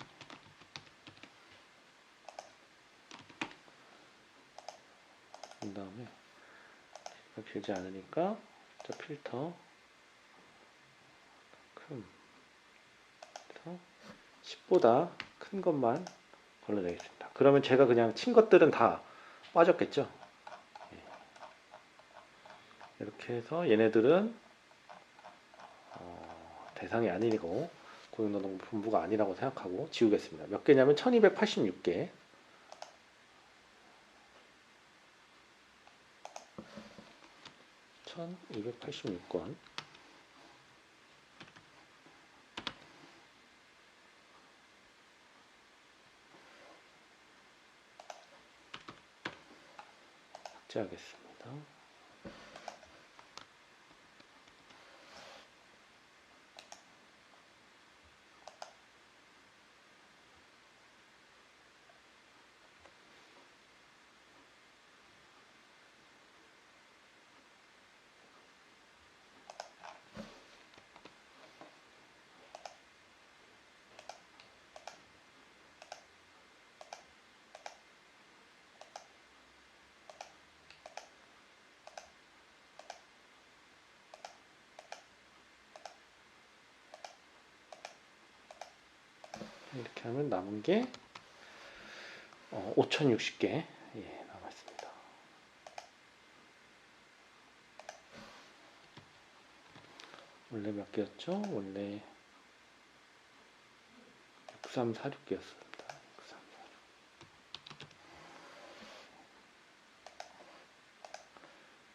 그 다음에 길지 않으니까 저 필터 큰 그래서 10보다 큰 것만 걸러내겠습니다. 그러면 제가 그냥 친 것들은 다 빠졌겠죠. 이렇게 해서 얘네들은 대상이 아니고 고용노동부 본부가 아니라고 생각하고 지우겠습니다. 몇 개냐면 1286개 1286건 삭제하겠습니다. 이렇게 하면 남은 게 5060개 남았습니다. 원래 몇 개였죠? 원래 6346개였습니다. 6346.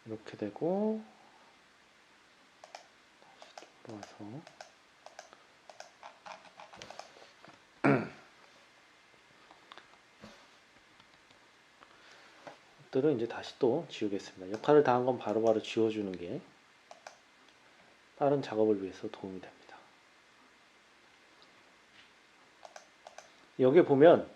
이렇게 되고 와서 것들은 이제 다시 또 지우겠습니다. 역할을 다한 건 바로바로 지워주는 게 다른 작업을 위해서 도움이 됩니다. 여기 보면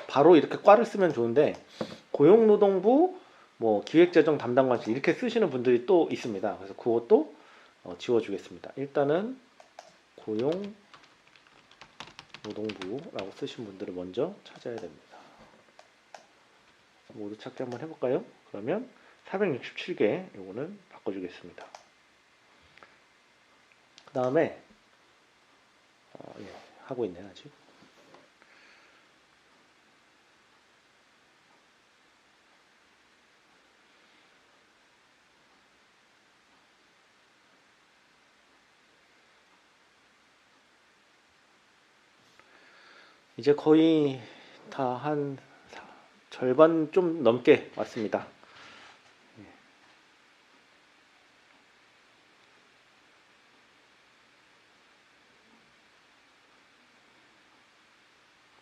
바로 이렇게 꽈를 쓰면 좋은데 고용노동부 뭐 기획재정 담당관실 이렇게 쓰시는 분들이 또 있습니다. 그래서 그것도 지워주겠습니다. 일단은 고용노동부라고 쓰신 분들을 먼저 찾아야 됩니다. 모두 찾기 한번 해볼까요? 그러면 467개 요거는 바꿔주겠습니다. 그 다음에 하고 있네요 아직. 이제 거의 다 한 절반 좀 넘게 왔습니다.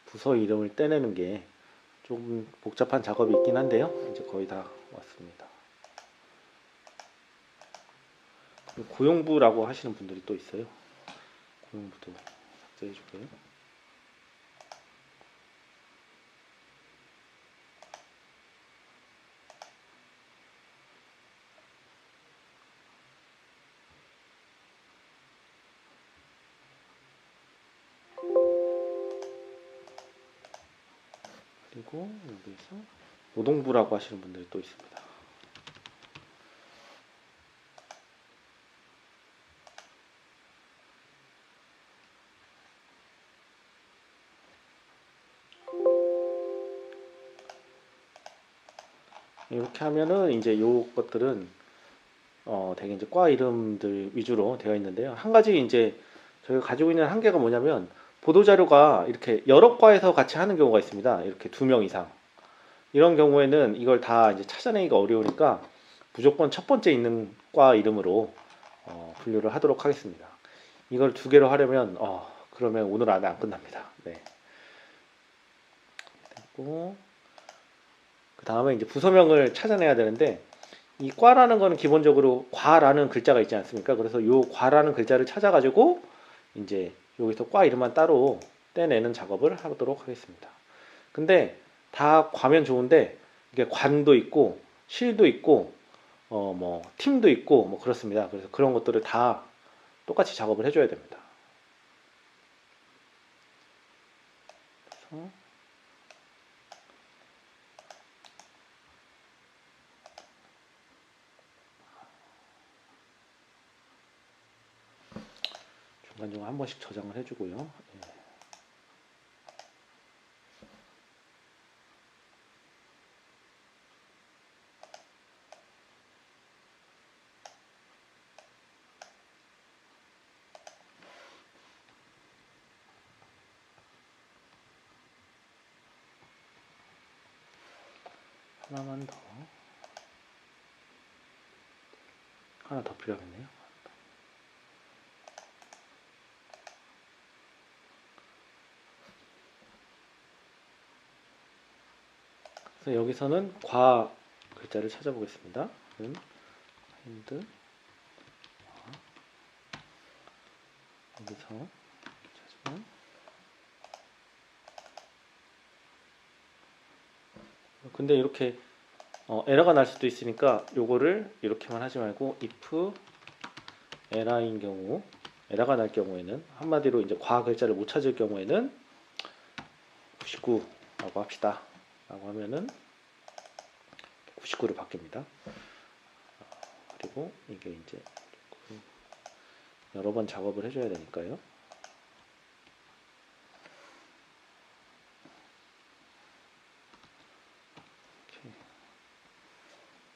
부서 이름을 떼내는 게 좀 복잡한 작업이 있긴 한데요. 이제 거의 다 왔습니다. 고용부라고 하시는 분들이 또 있어요. 고용부도 삭제해주고요. 그리고 여기서 노동부라고 하시는 분들이 또 있습니다. 이렇게 하면은 이제 요 것들은 되게 이제 과 이름들 위주로 되어 있는데요. 한 가지 이제 저희가 가지고 있는 한계가 뭐냐면 보도 자료가 이렇게 여러 과에서 같이 하는 경우가 있습니다. 이렇게 2명 이상. 이런 경우에는 이걸 다 이제 찾아내기가 어려우니까 무조건 첫 번째 있는 과 이름으로 분류를 하도록 하겠습니다. 이걸 2개로 하려면 그러면 오늘 안에 안 끝납니다. 네. 됐고 그 다음에 이제 부서명을 찾아내야 되는데 이 과라는 거는 기본적으로 과라는 글자가 있지 않습니까? 그래서 요 과라는 글자를 찾아가지고 이제 여기서 과 이름만 따로 떼내는 작업을 하도록 하겠습니다. 근데 다 과면 좋은데 이게 관도 있고 실도 있고 뭐 팀도 있고 뭐 그렇습니다. 그래서 그런 것들을 다 똑같이 작업을 해줘야 됩니다. 그래서 중간중간 한 번씩 저장을 해주고요. 예. 하나만 더. 하나 더 필요하겠네요. 그래서 여기서는 과 글자를 찾아보겠습니다. 핸드 여기서 찾으면 근데 이렇게 에러가 날 수도 있으니까 요거를 이렇게만 하지 말고 if 에러인 경우 에러가 날 경우에는 한마디로 이제 과 글자를 못 찾을 경우에는 99라고 합시다. 라고 하면은 99로 바뀝니다. 그리고 이게 이제 여러 번 작업을 해줘야 되니까요.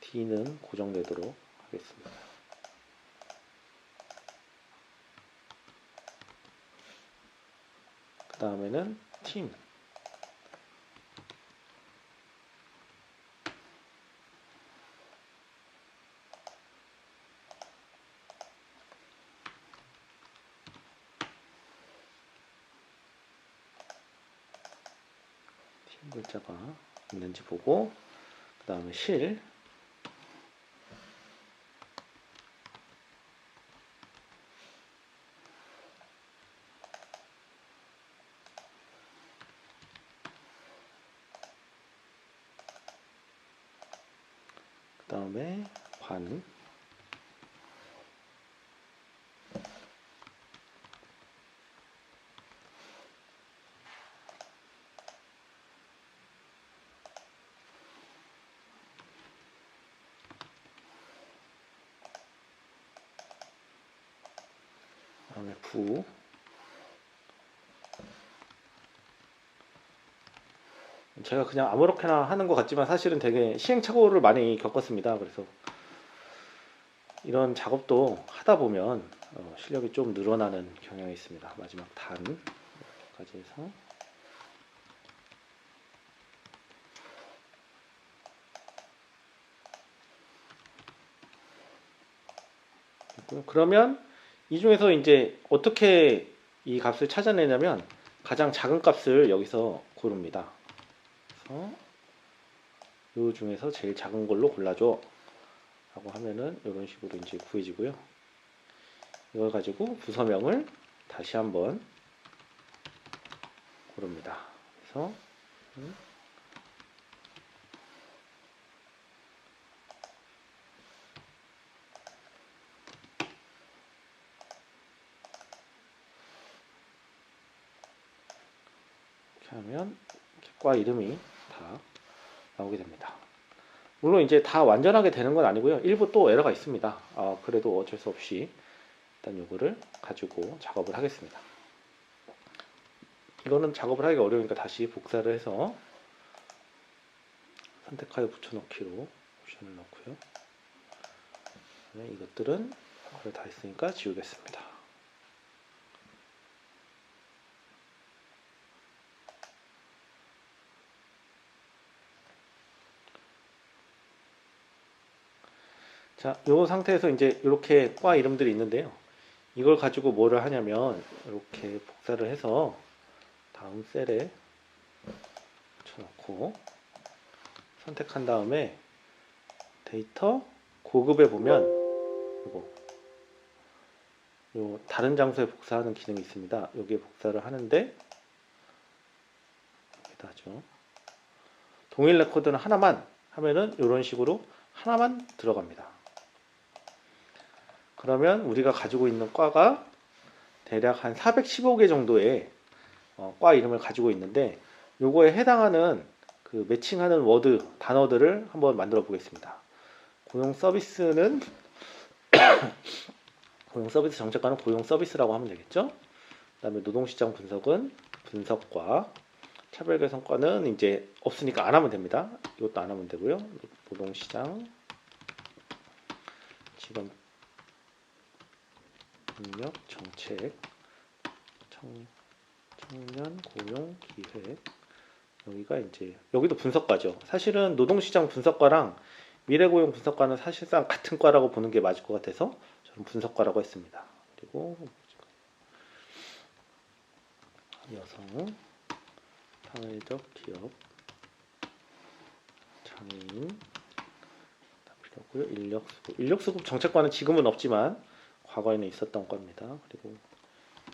D는 고정되도록 하겠습니다. 그 다음에는 팀. 팀 글자가 있는지 보고 그 다음에 실. 그 다음에 관. 그 다음에 부. 제가 그냥 아무렇게나 하는 것 같지만 사실은 되게 시행착오를 많이 겪었습니다. 그래서 이런 작업도 하다 보면 실력이 좀 늘어나는 경향이 있습니다. 마지막 단까지 해서 그러면 이 중에서 이제 어떻게 이 값을 찾아내냐면 가장 작은 값을 여기서 고릅니다. 그래서 이 중에서 제일 작은 걸로 골라줘 라고 하면은 이런 식으로 이제 구해지고요. 이걸 가지고 부서명을 다시 한번 고릅니다. 그래서 이렇게 하면 과 이름이 다 나오게 됩니다. 물론 이제 다 완전하게 되는 건 아니고요. 일부 또 에러가 있습니다. 그래도 어쩔 수 없이 일단 요거를 가지고 작업을 하겠습니다. 이거는 작업을 하기가 어려우니까 다시 복사를 해서 선택하여 붙여넣기로 옵션을 넣고요. 네, 이것들은 거의 다 있으니까 지우겠습니다. 자, 이 상태에서 이제 이렇게 과 이름들이 있는데요. 이걸 가지고 뭐를 하냐면 이렇게 복사를 해서 다음 셀에 붙여놓고 선택한 다음에 데이터 고급에 보면 이거 요 다른 장소에 복사하는 기능이 있습니다. 여기에 복사를 하는데 여기다 하죠. 동일 레코드는 하나만 하면은 이런 식으로 하나만 들어갑니다. 그러면 우리가 가지고 있는 과가 대략 한 415개 정도의 과 이름을 가지고 있는데 요거에 해당하는 그 매칭하는 워드 단어들을 한번 만들어 보겠습니다. 고용 서비스는 고용 서비스 정책과는 고용 서비스라고 하면 되겠죠. 그 다음에 노동시장 분석은 분석과, 차별 개선과는 이제 없으니까 안 하면 됩니다. 이것도 안 하면 되고요. 노동시장 직원 능력 정책, 청년 고용 기획, 여기가 이제 여기도 분석과죠. 사실은 노동시장 분석과랑 미래고용 분석과는 사실상 같은 과라고 보는 게 맞을 것 같아서 저는 분석과라고 했습니다. 그리고 여성, 사회적 기업, 장애인 필요고요. 인력수급 정책과는 지금은 없지만 과거에는 있었던 겁니다. 그리고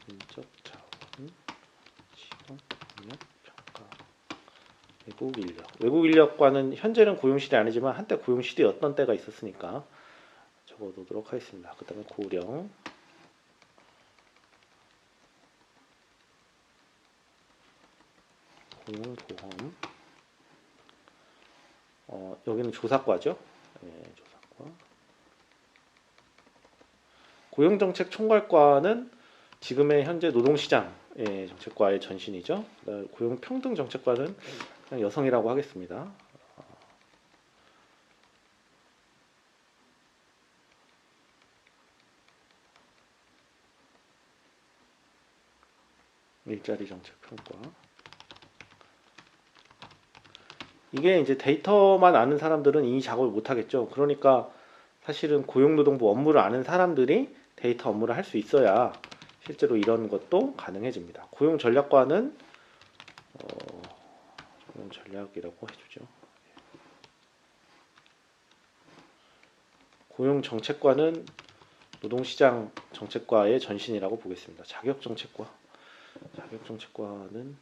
인적 자원, 시험, 능력, 평가, 외국 인력과는 현재는 고용시대 아니지만 한때 고용시대였던 때가 있었으니까 적어두도록 하겠습니다. 그 다음에 고령, 고용보험, 여기는 조사과죠. 네, 조사과. 고용정책 총괄과는 지금의 현재 노동시장 정책과의 전신이죠. 고용평등정책과는 그냥 여성이라고 하겠습니다. 일자리 정책 평가. 이게 이제 데이터만 아는 사람들은 이 작업을 못 하겠죠. 그러니까 사실은 고용노동부 업무를 아는 사람들이 데이터 업무를 할 수 있어야 실제로 이런 것도 가능해집니다. 고용전략과는 고용전략이라고 해주죠. 고용정책과는 노동시장 정책과의 전신이라고 보겠습니다. 자격정책과. 자격정책과는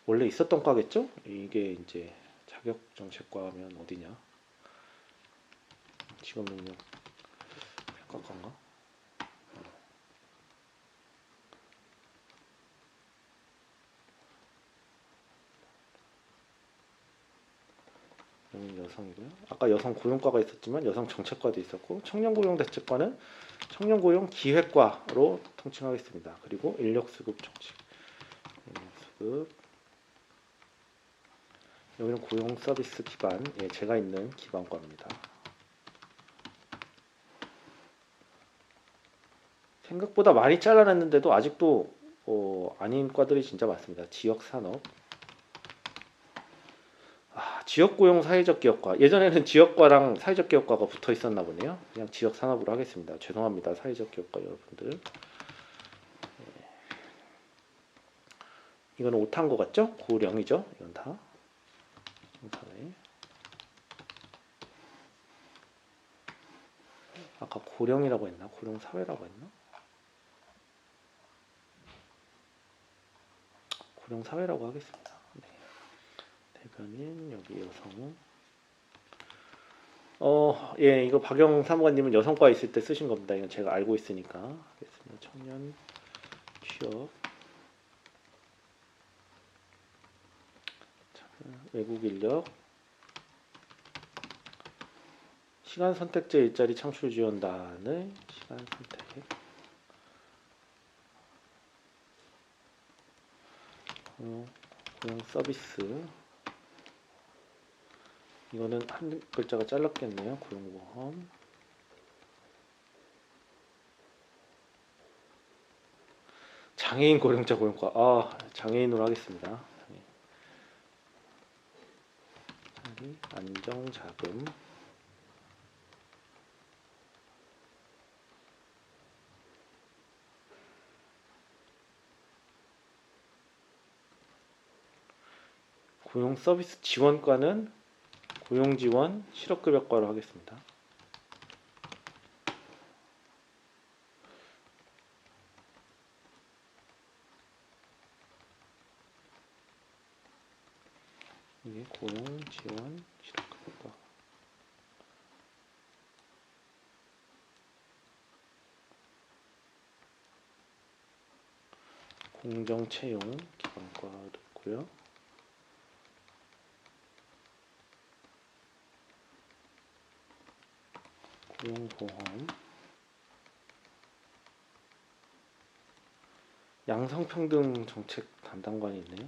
원래 있었던 과겠죠? 이게 이제 자격정책과면 어디냐? 직업능력 평가과인가? 여성이고요. 아까 여성 고용과가 있었지만 여성 정책과도 있었고, 청년 고용 대책과는 청년 고용 기획과로 통칭하겠습니다. 그리고 인력 수급 정책, 인력 수급. 여기는 고용 서비스 기반, 제가 있는 기반과입니다. 생각보다 많이 잘라냈는데도 아직도 아닌 과들이 진짜 많습니다. 지역 산업. 지역고용 사회적 기업과. 예전에는 지역과랑 사회적 기업과가 붙어 있었나 보네요. 그냥 지역 산업으로 하겠습니다. 죄송합니다. 사회적 기업과 여러분들. 이거는 오타인 것 같죠? 고령이죠? 이건 다. 아까 고령이라고 했나? 고령 사회라고 했나? 고령 사회라고 하겠습니다. 네. 대변인 여기 여성. 예, 이거 박영 사무관님은 여성과 있을 때 쓰신 겁니다. 이건 제가 알고 있으니까 하겠습니다. 청년 취업. 외국 인력. 시간 선택제 일자리 창출 지원단의 시간 선택. 고용 서비스. 이거는 한 글자가 잘랐겠네요. 고용보험. 장애인 고령자 고용과. 장애인으로 하겠습니다. 안정자금. 고용서비스 지원과는 고용지원 실업급여과로 하겠습니다. 이게 고용지원 실업급여과. 공정채용 기관과도 있고요. 고용보험. 양성평등 정책 담당관이 있네요.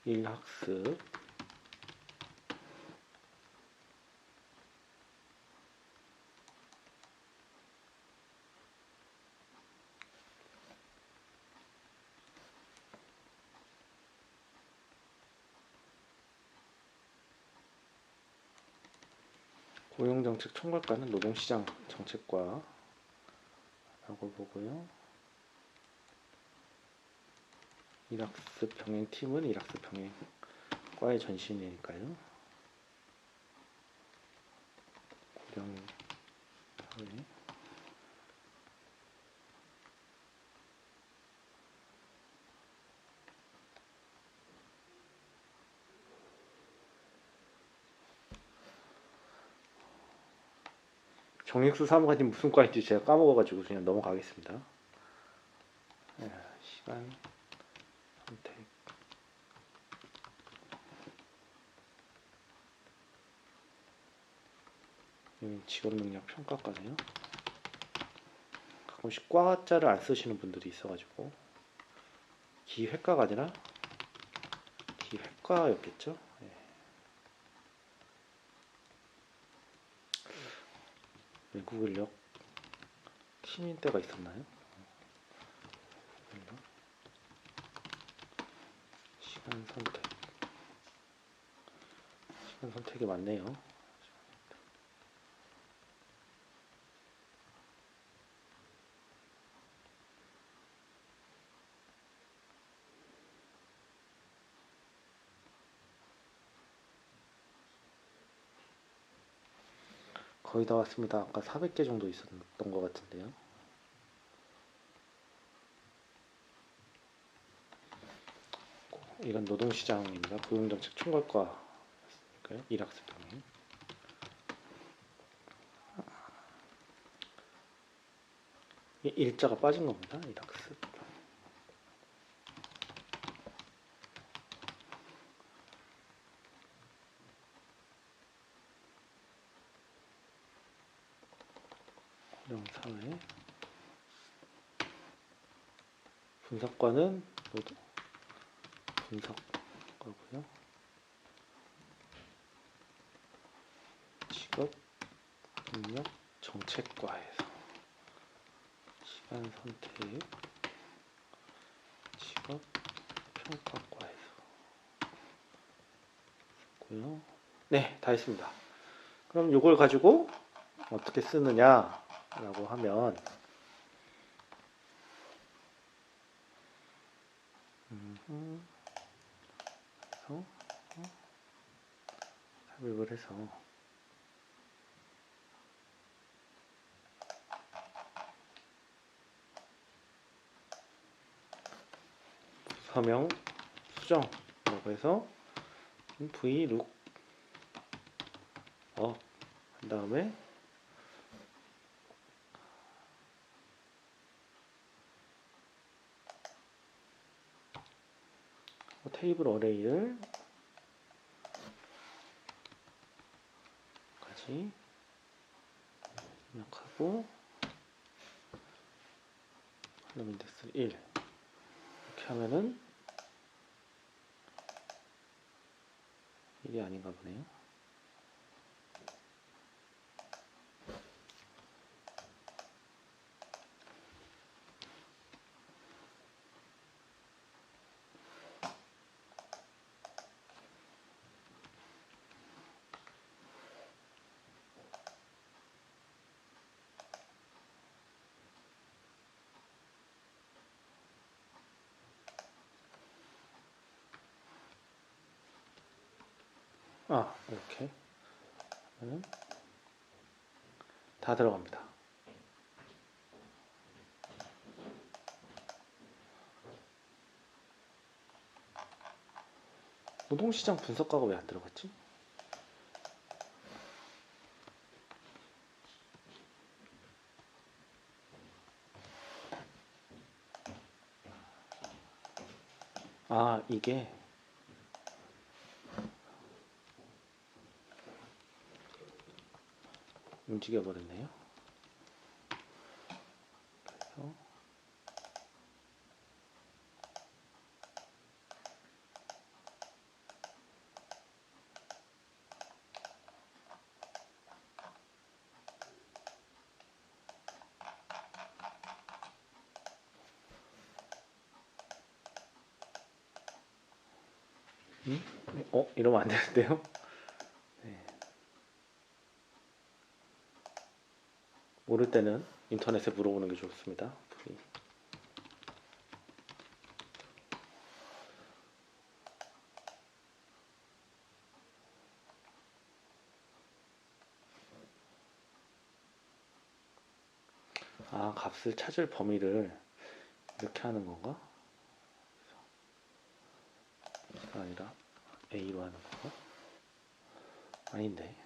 일학습. 고용정책 총괄과는 노동시장 정책과라고 보고요. 일학습 병행팀은 일학습 병행과의 전신이니까요. 고령사회. 정익수 사무관님 무슨 과인지 제가 까먹어가지고 그냥 넘어가겠습니다. 시간 선택. 여기 직업능력 평가과네요. 가끔씩 과자를 안 쓰시는 분들이 있어가지고 기획과가 아니라 기획과였겠죠. 외국 인력 팀인 때가 있었나요? 시간 선택. 시간 선택이 많네요. 거의 다 왔습니다. 아까 400개 정도 있었던 것 같은데요. 이건 노동시장입니다. 고용정책 총괄과 일학습 병행. 일자가 빠진 겁니다. 일학습. 고령사회. 분석과는 분석과고요. 직업능력 정책과에서 시간 선택. 직업 평가과에서 고요. 네, 다 했습니다. 그럼 이걸 가지고 어떻게 쓰느냐라고 하면 삽입을 해서 서명 수정이라고 해서 vlook 한 다음에 테이블 어레이를 다시 입력하고 컬럼 인덱스 1 이렇게 하면은 1이 아닌가 보네요. 이렇게 하면은 다 들어갑니다. 노동시장 분석가가 왜 안 들어갔지? 이게 움직여 버렸네요. 그래서 이러면 안 되는데요? 네. 모를 때는 인터넷에 물어보는 게 좋습니다. 값을 찾을 범위를 이렇게 하는 건가? 아니라 A로 하는 건가? 아닌데.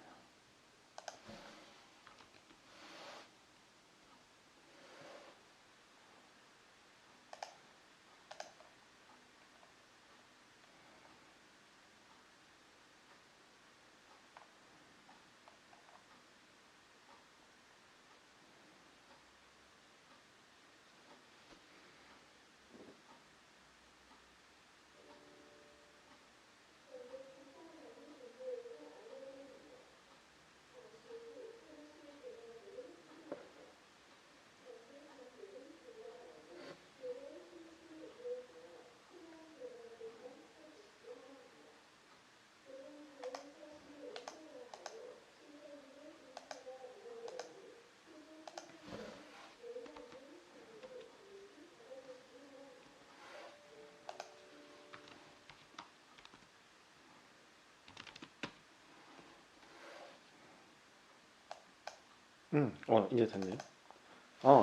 이제 됐네요.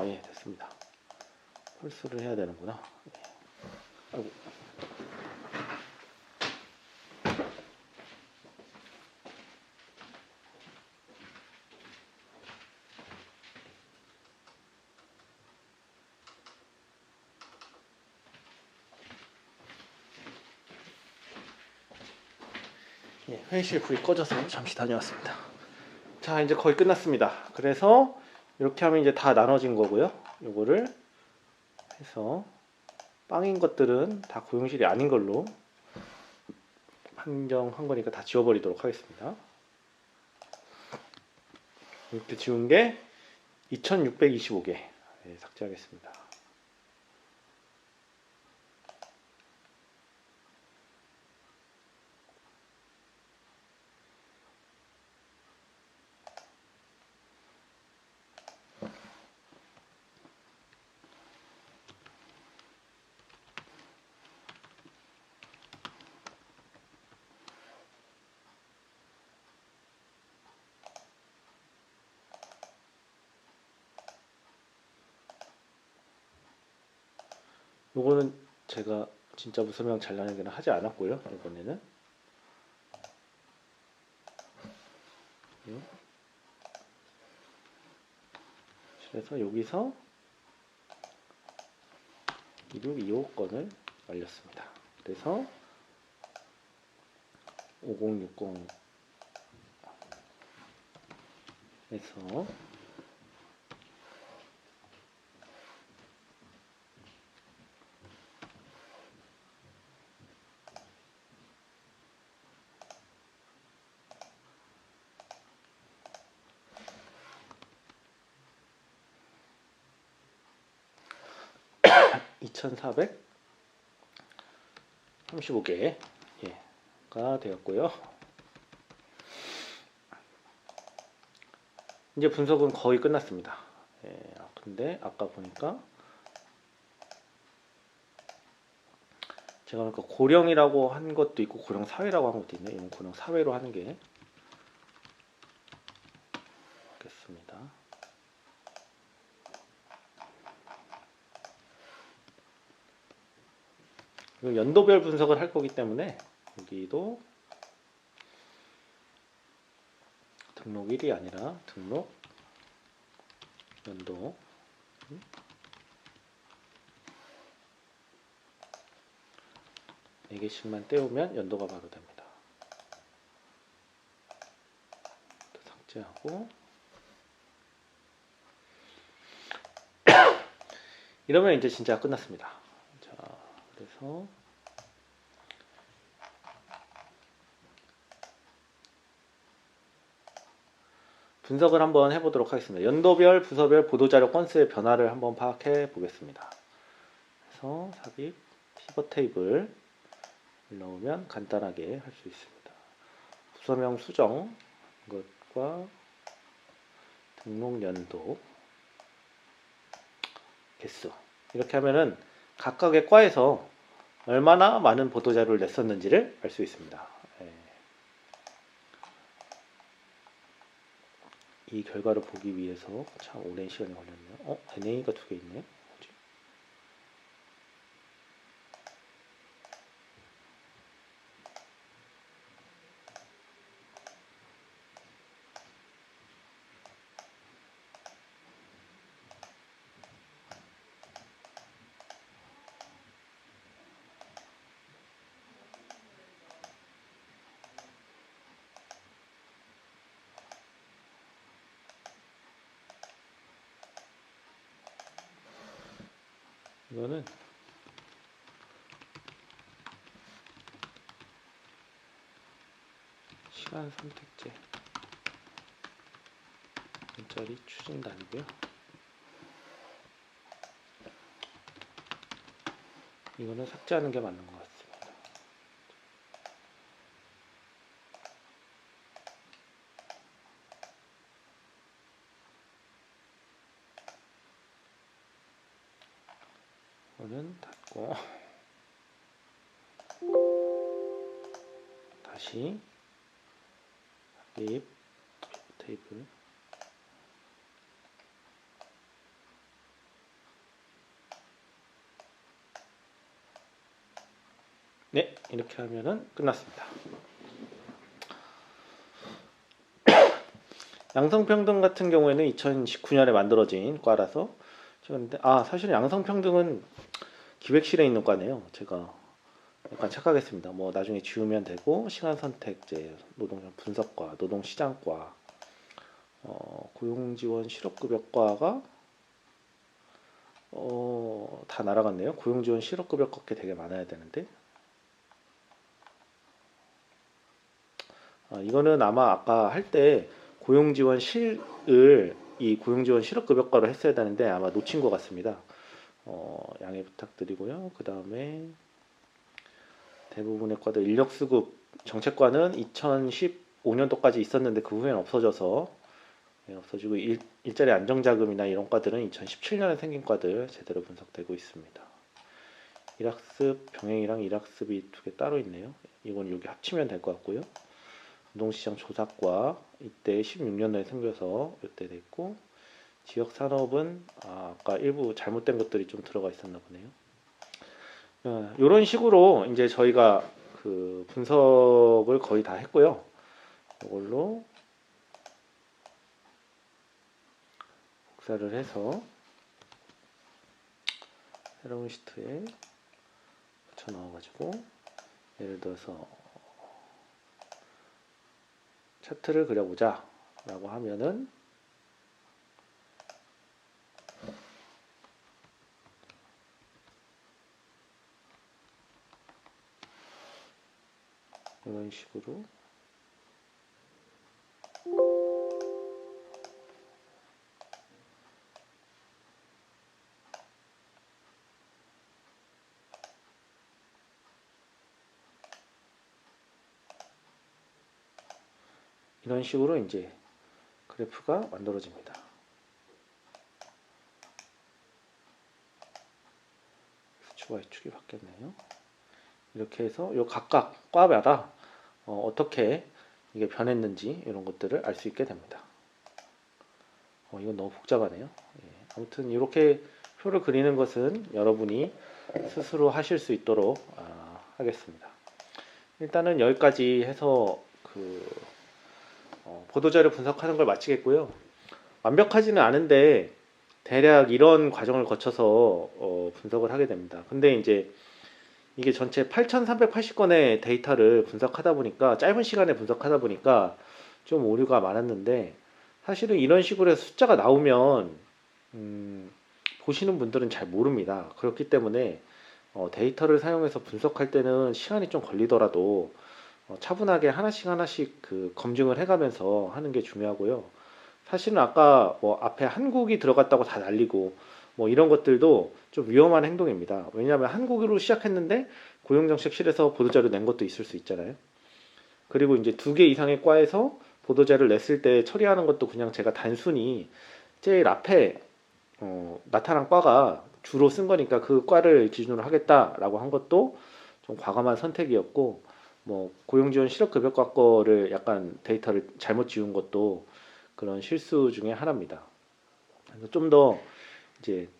예, 됐습니다. 홀수를 해야 되는구나. 아이고. 예, 회의실 불이 꺼져서 잠시 다녀왔습니다. 자, 이제 거의 끝났습니다. 그래서 이렇게 하면 이제 다 나눠진 거고요. 요거를 해서 빵인 것들은 다 고용실이 아닌 걸로 판정한 거니까 다 지워버리도록 하겠습니다. 이렇게 지운 게 2625개 삭제하겠습니다. 요거는 제가 진짜 무서명 잘 나누기는 하지 않았고요. 이번에는 그래서 여기서 2625건을 날렸습니다. 그래서 5060 해서 2435개가 되었고요. 이제 분석은 거의 끝났습니다. 근데 아까 보니까 제가 보니까 고령이라고 한 것도 있고 고령 사회라고 한 것도 있네. 이건 고령 사회로 하는 게 좋겠습니다. 연도별 분석을 할 거기 때문에 여기도 등록 1이 아니라 등록 연도 4개씩만 떼우면 연도가 바로 됩니다. 또 삭제하고 이러면 이제 진짜 끝났습니다. 자, 그래서 분석을 한번 해보도록 하겠습니다. 연도별, 부서별 보도자료 건수의 변화를 한번 파악해 보겠습니다. 그래서 삽입 피벗 테이블을 넣으면 간단하게 할 수 있습니다. 부서명 수정 것과 등록 연도 개수 이렇게 하면은 각각의 과에서 얼마나 많은 보도자료를 냈었는지를 알 수 있습니다. 이 결과를 보기 위해서 참 오랜 시간이 걸렸네요. NA가 2개 있네. 뭐지? 이거는 시간 선택제 일자리 추진단이고요. 이거는 삭제하는 게 맞는 것 같습니다. 이거는 닫고 다시 삽입 테이블 네, 이렇게 하면은 끝났습니다. 양성평등 같은 경우에는 2019년에 만들어진 과라서 근데 사실 양성평등은 기획실에 있는 과네요. 제가 약간 착각했습니다. 뭐 나중에 지우면 되고 시간선택제, 노동력 분석과, 노동시장과, 고용지원 실업급여과가 다 날아갔네요. 고용지원 실업급여과 게 되게 많아야 되는데 이거는 아마 아까 할 때 고용지원 실을 이 고용지원 실업급여과로 했어야 되는데 아마 놓친 것 같습니다. 양해 부탁드리고요. 그 다음에 대부분의 과들 인력수급 정책과는 2015년도까지 있었는데 그 후에는 없어져서 없어지고 일자리 안정자금이나 이런 과들은 2017년에 생긴 과들 제대로 분석되고 있습니다. 일학습 병행이랑 일학습이 2개 따로 있네요. 이건 여기 합치면 될 것 같고요. 노동시장 조사과 이때 16년도에 생겨서 이때 됐고 지역산업은 아까 일부 잘못된 것들이 좀 들어가 있었나 보네요. 이런 식으로 이제 저희가 그 분석을 거의 다 했고요. 이걸로 복사를 해서 새로운 시트에 붙여 넣어가지고 예를 들어서 차트를 그려보자 라고 하면은 이런 식으로 이제 그래프가 만들어집니다. 수축과 위축이 바뀌었네요. 이렇게 해서 요 각각 과마다 어떻게 이게 변했는지 이런 것들을 알 수 있게 됩니다. 이건 너무 복잡하네요. 예, 아무튼 이렇게 표를 그리는 것은 여러분이 스스로 하실 수 있도록 하겠습니다. 일단은 여기까지 해서 보도자료 분석하는 걸 마치겠고요. 완벽하지는 않은데 대략 이런 과정을 거쳐서 분석을 하게 됩니다. 근데 이제 이게 전체 8,380건의 데이터를 분석하다 보니까 짧은 시간에 분석하다 보니까 좀 오류가 많았는데 사실은 이런 식으로 해서 숫자가 나오면 보시는 분들은 잘 모릅니다. 그렇기 때문에 데이터를 사용해서 분석할 때는 시간이 좀 걸리더라도 차분하게 하나씩 하나씩 검증을 해가면서 하는 게 중요하고요. 사실은 아까 뭐 앞에 한국이 들어갔다고 다 날리고 뭐 이런 것들도 좀 위험한 행동입니다. 왜냐하면 한국으로 시작했는데 고용정책실에서 보도자료 낸 것도 있을 수 있잖아요. 그리고 이제 2개 이상의 과에서 보도자료를 냈을 때 처리하는 것도 그냥 제가 단순히 제일 앞에 나타난 과가 주로 쓴 거니까 그 과를 기준으로 하겠다라고 한 것도 좀 과감한 선택이었고, 뭐 고용지원 실업급여과 거를 약간 데이터를 잘못 지운 것도 그런 실수 중에 하나입니다. 그래서 좀 더 이제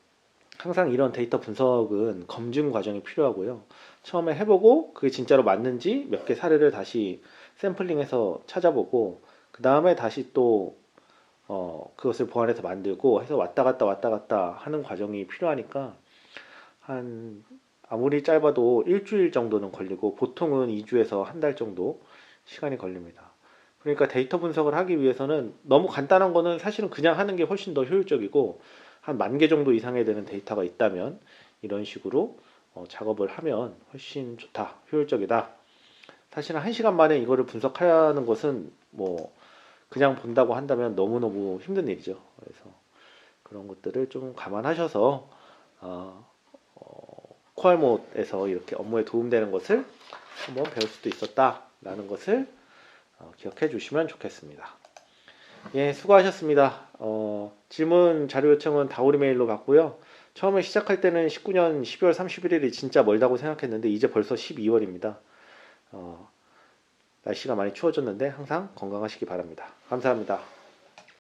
항상 이런 데이터 분석은 검증 과정이 필요하고요. 처음에 해보고 그게 진짜로 맞는지 몇 개 사례를 다시 샘플링해서 찾아보고 그 다음에 다시 또 그것을 보완해서 만들고 해서 왔다 갔다 하는 과정이 필요하니까 한 아무리 짧아도 일주일 정도는 걸리고 보통은 2주에서 한 달 정도 시간이 걸립니다. 그러니까 데이터 분석을 하기 위해서는 너무 간단한 거는 사실은 그냥 하는 게 훨씬 더 효율적이고 한 10,000개 정도 이상이 되는 데이터가 있다면 이런 식으로 작업을 하면 훨씬 좋다, 효율적이다. 사실은 1시간 만에 이거를 분석하는 것은 뭐 그냥 본다고 한다면 너무너무 힘든 일이죠. 그래서 그런 것들을 좀 감안하셔서 코알못에서 이렇게 업무에 도움되는 것을 한번 배울 수도 있었다라는 것을 기억해 주시면 좋겠습니다. 예, 수고하셨습니다. 질문 자료 요청은 다오리 메일로 받고요. 처음에 시작할 때는 19년 12월 31일이 진짜 멀다고 생각했는데 이제 벌써 12월입니다. 날씨가 많이 추워졌는데 항상 건강하시기 바랍니다. 감사합니다.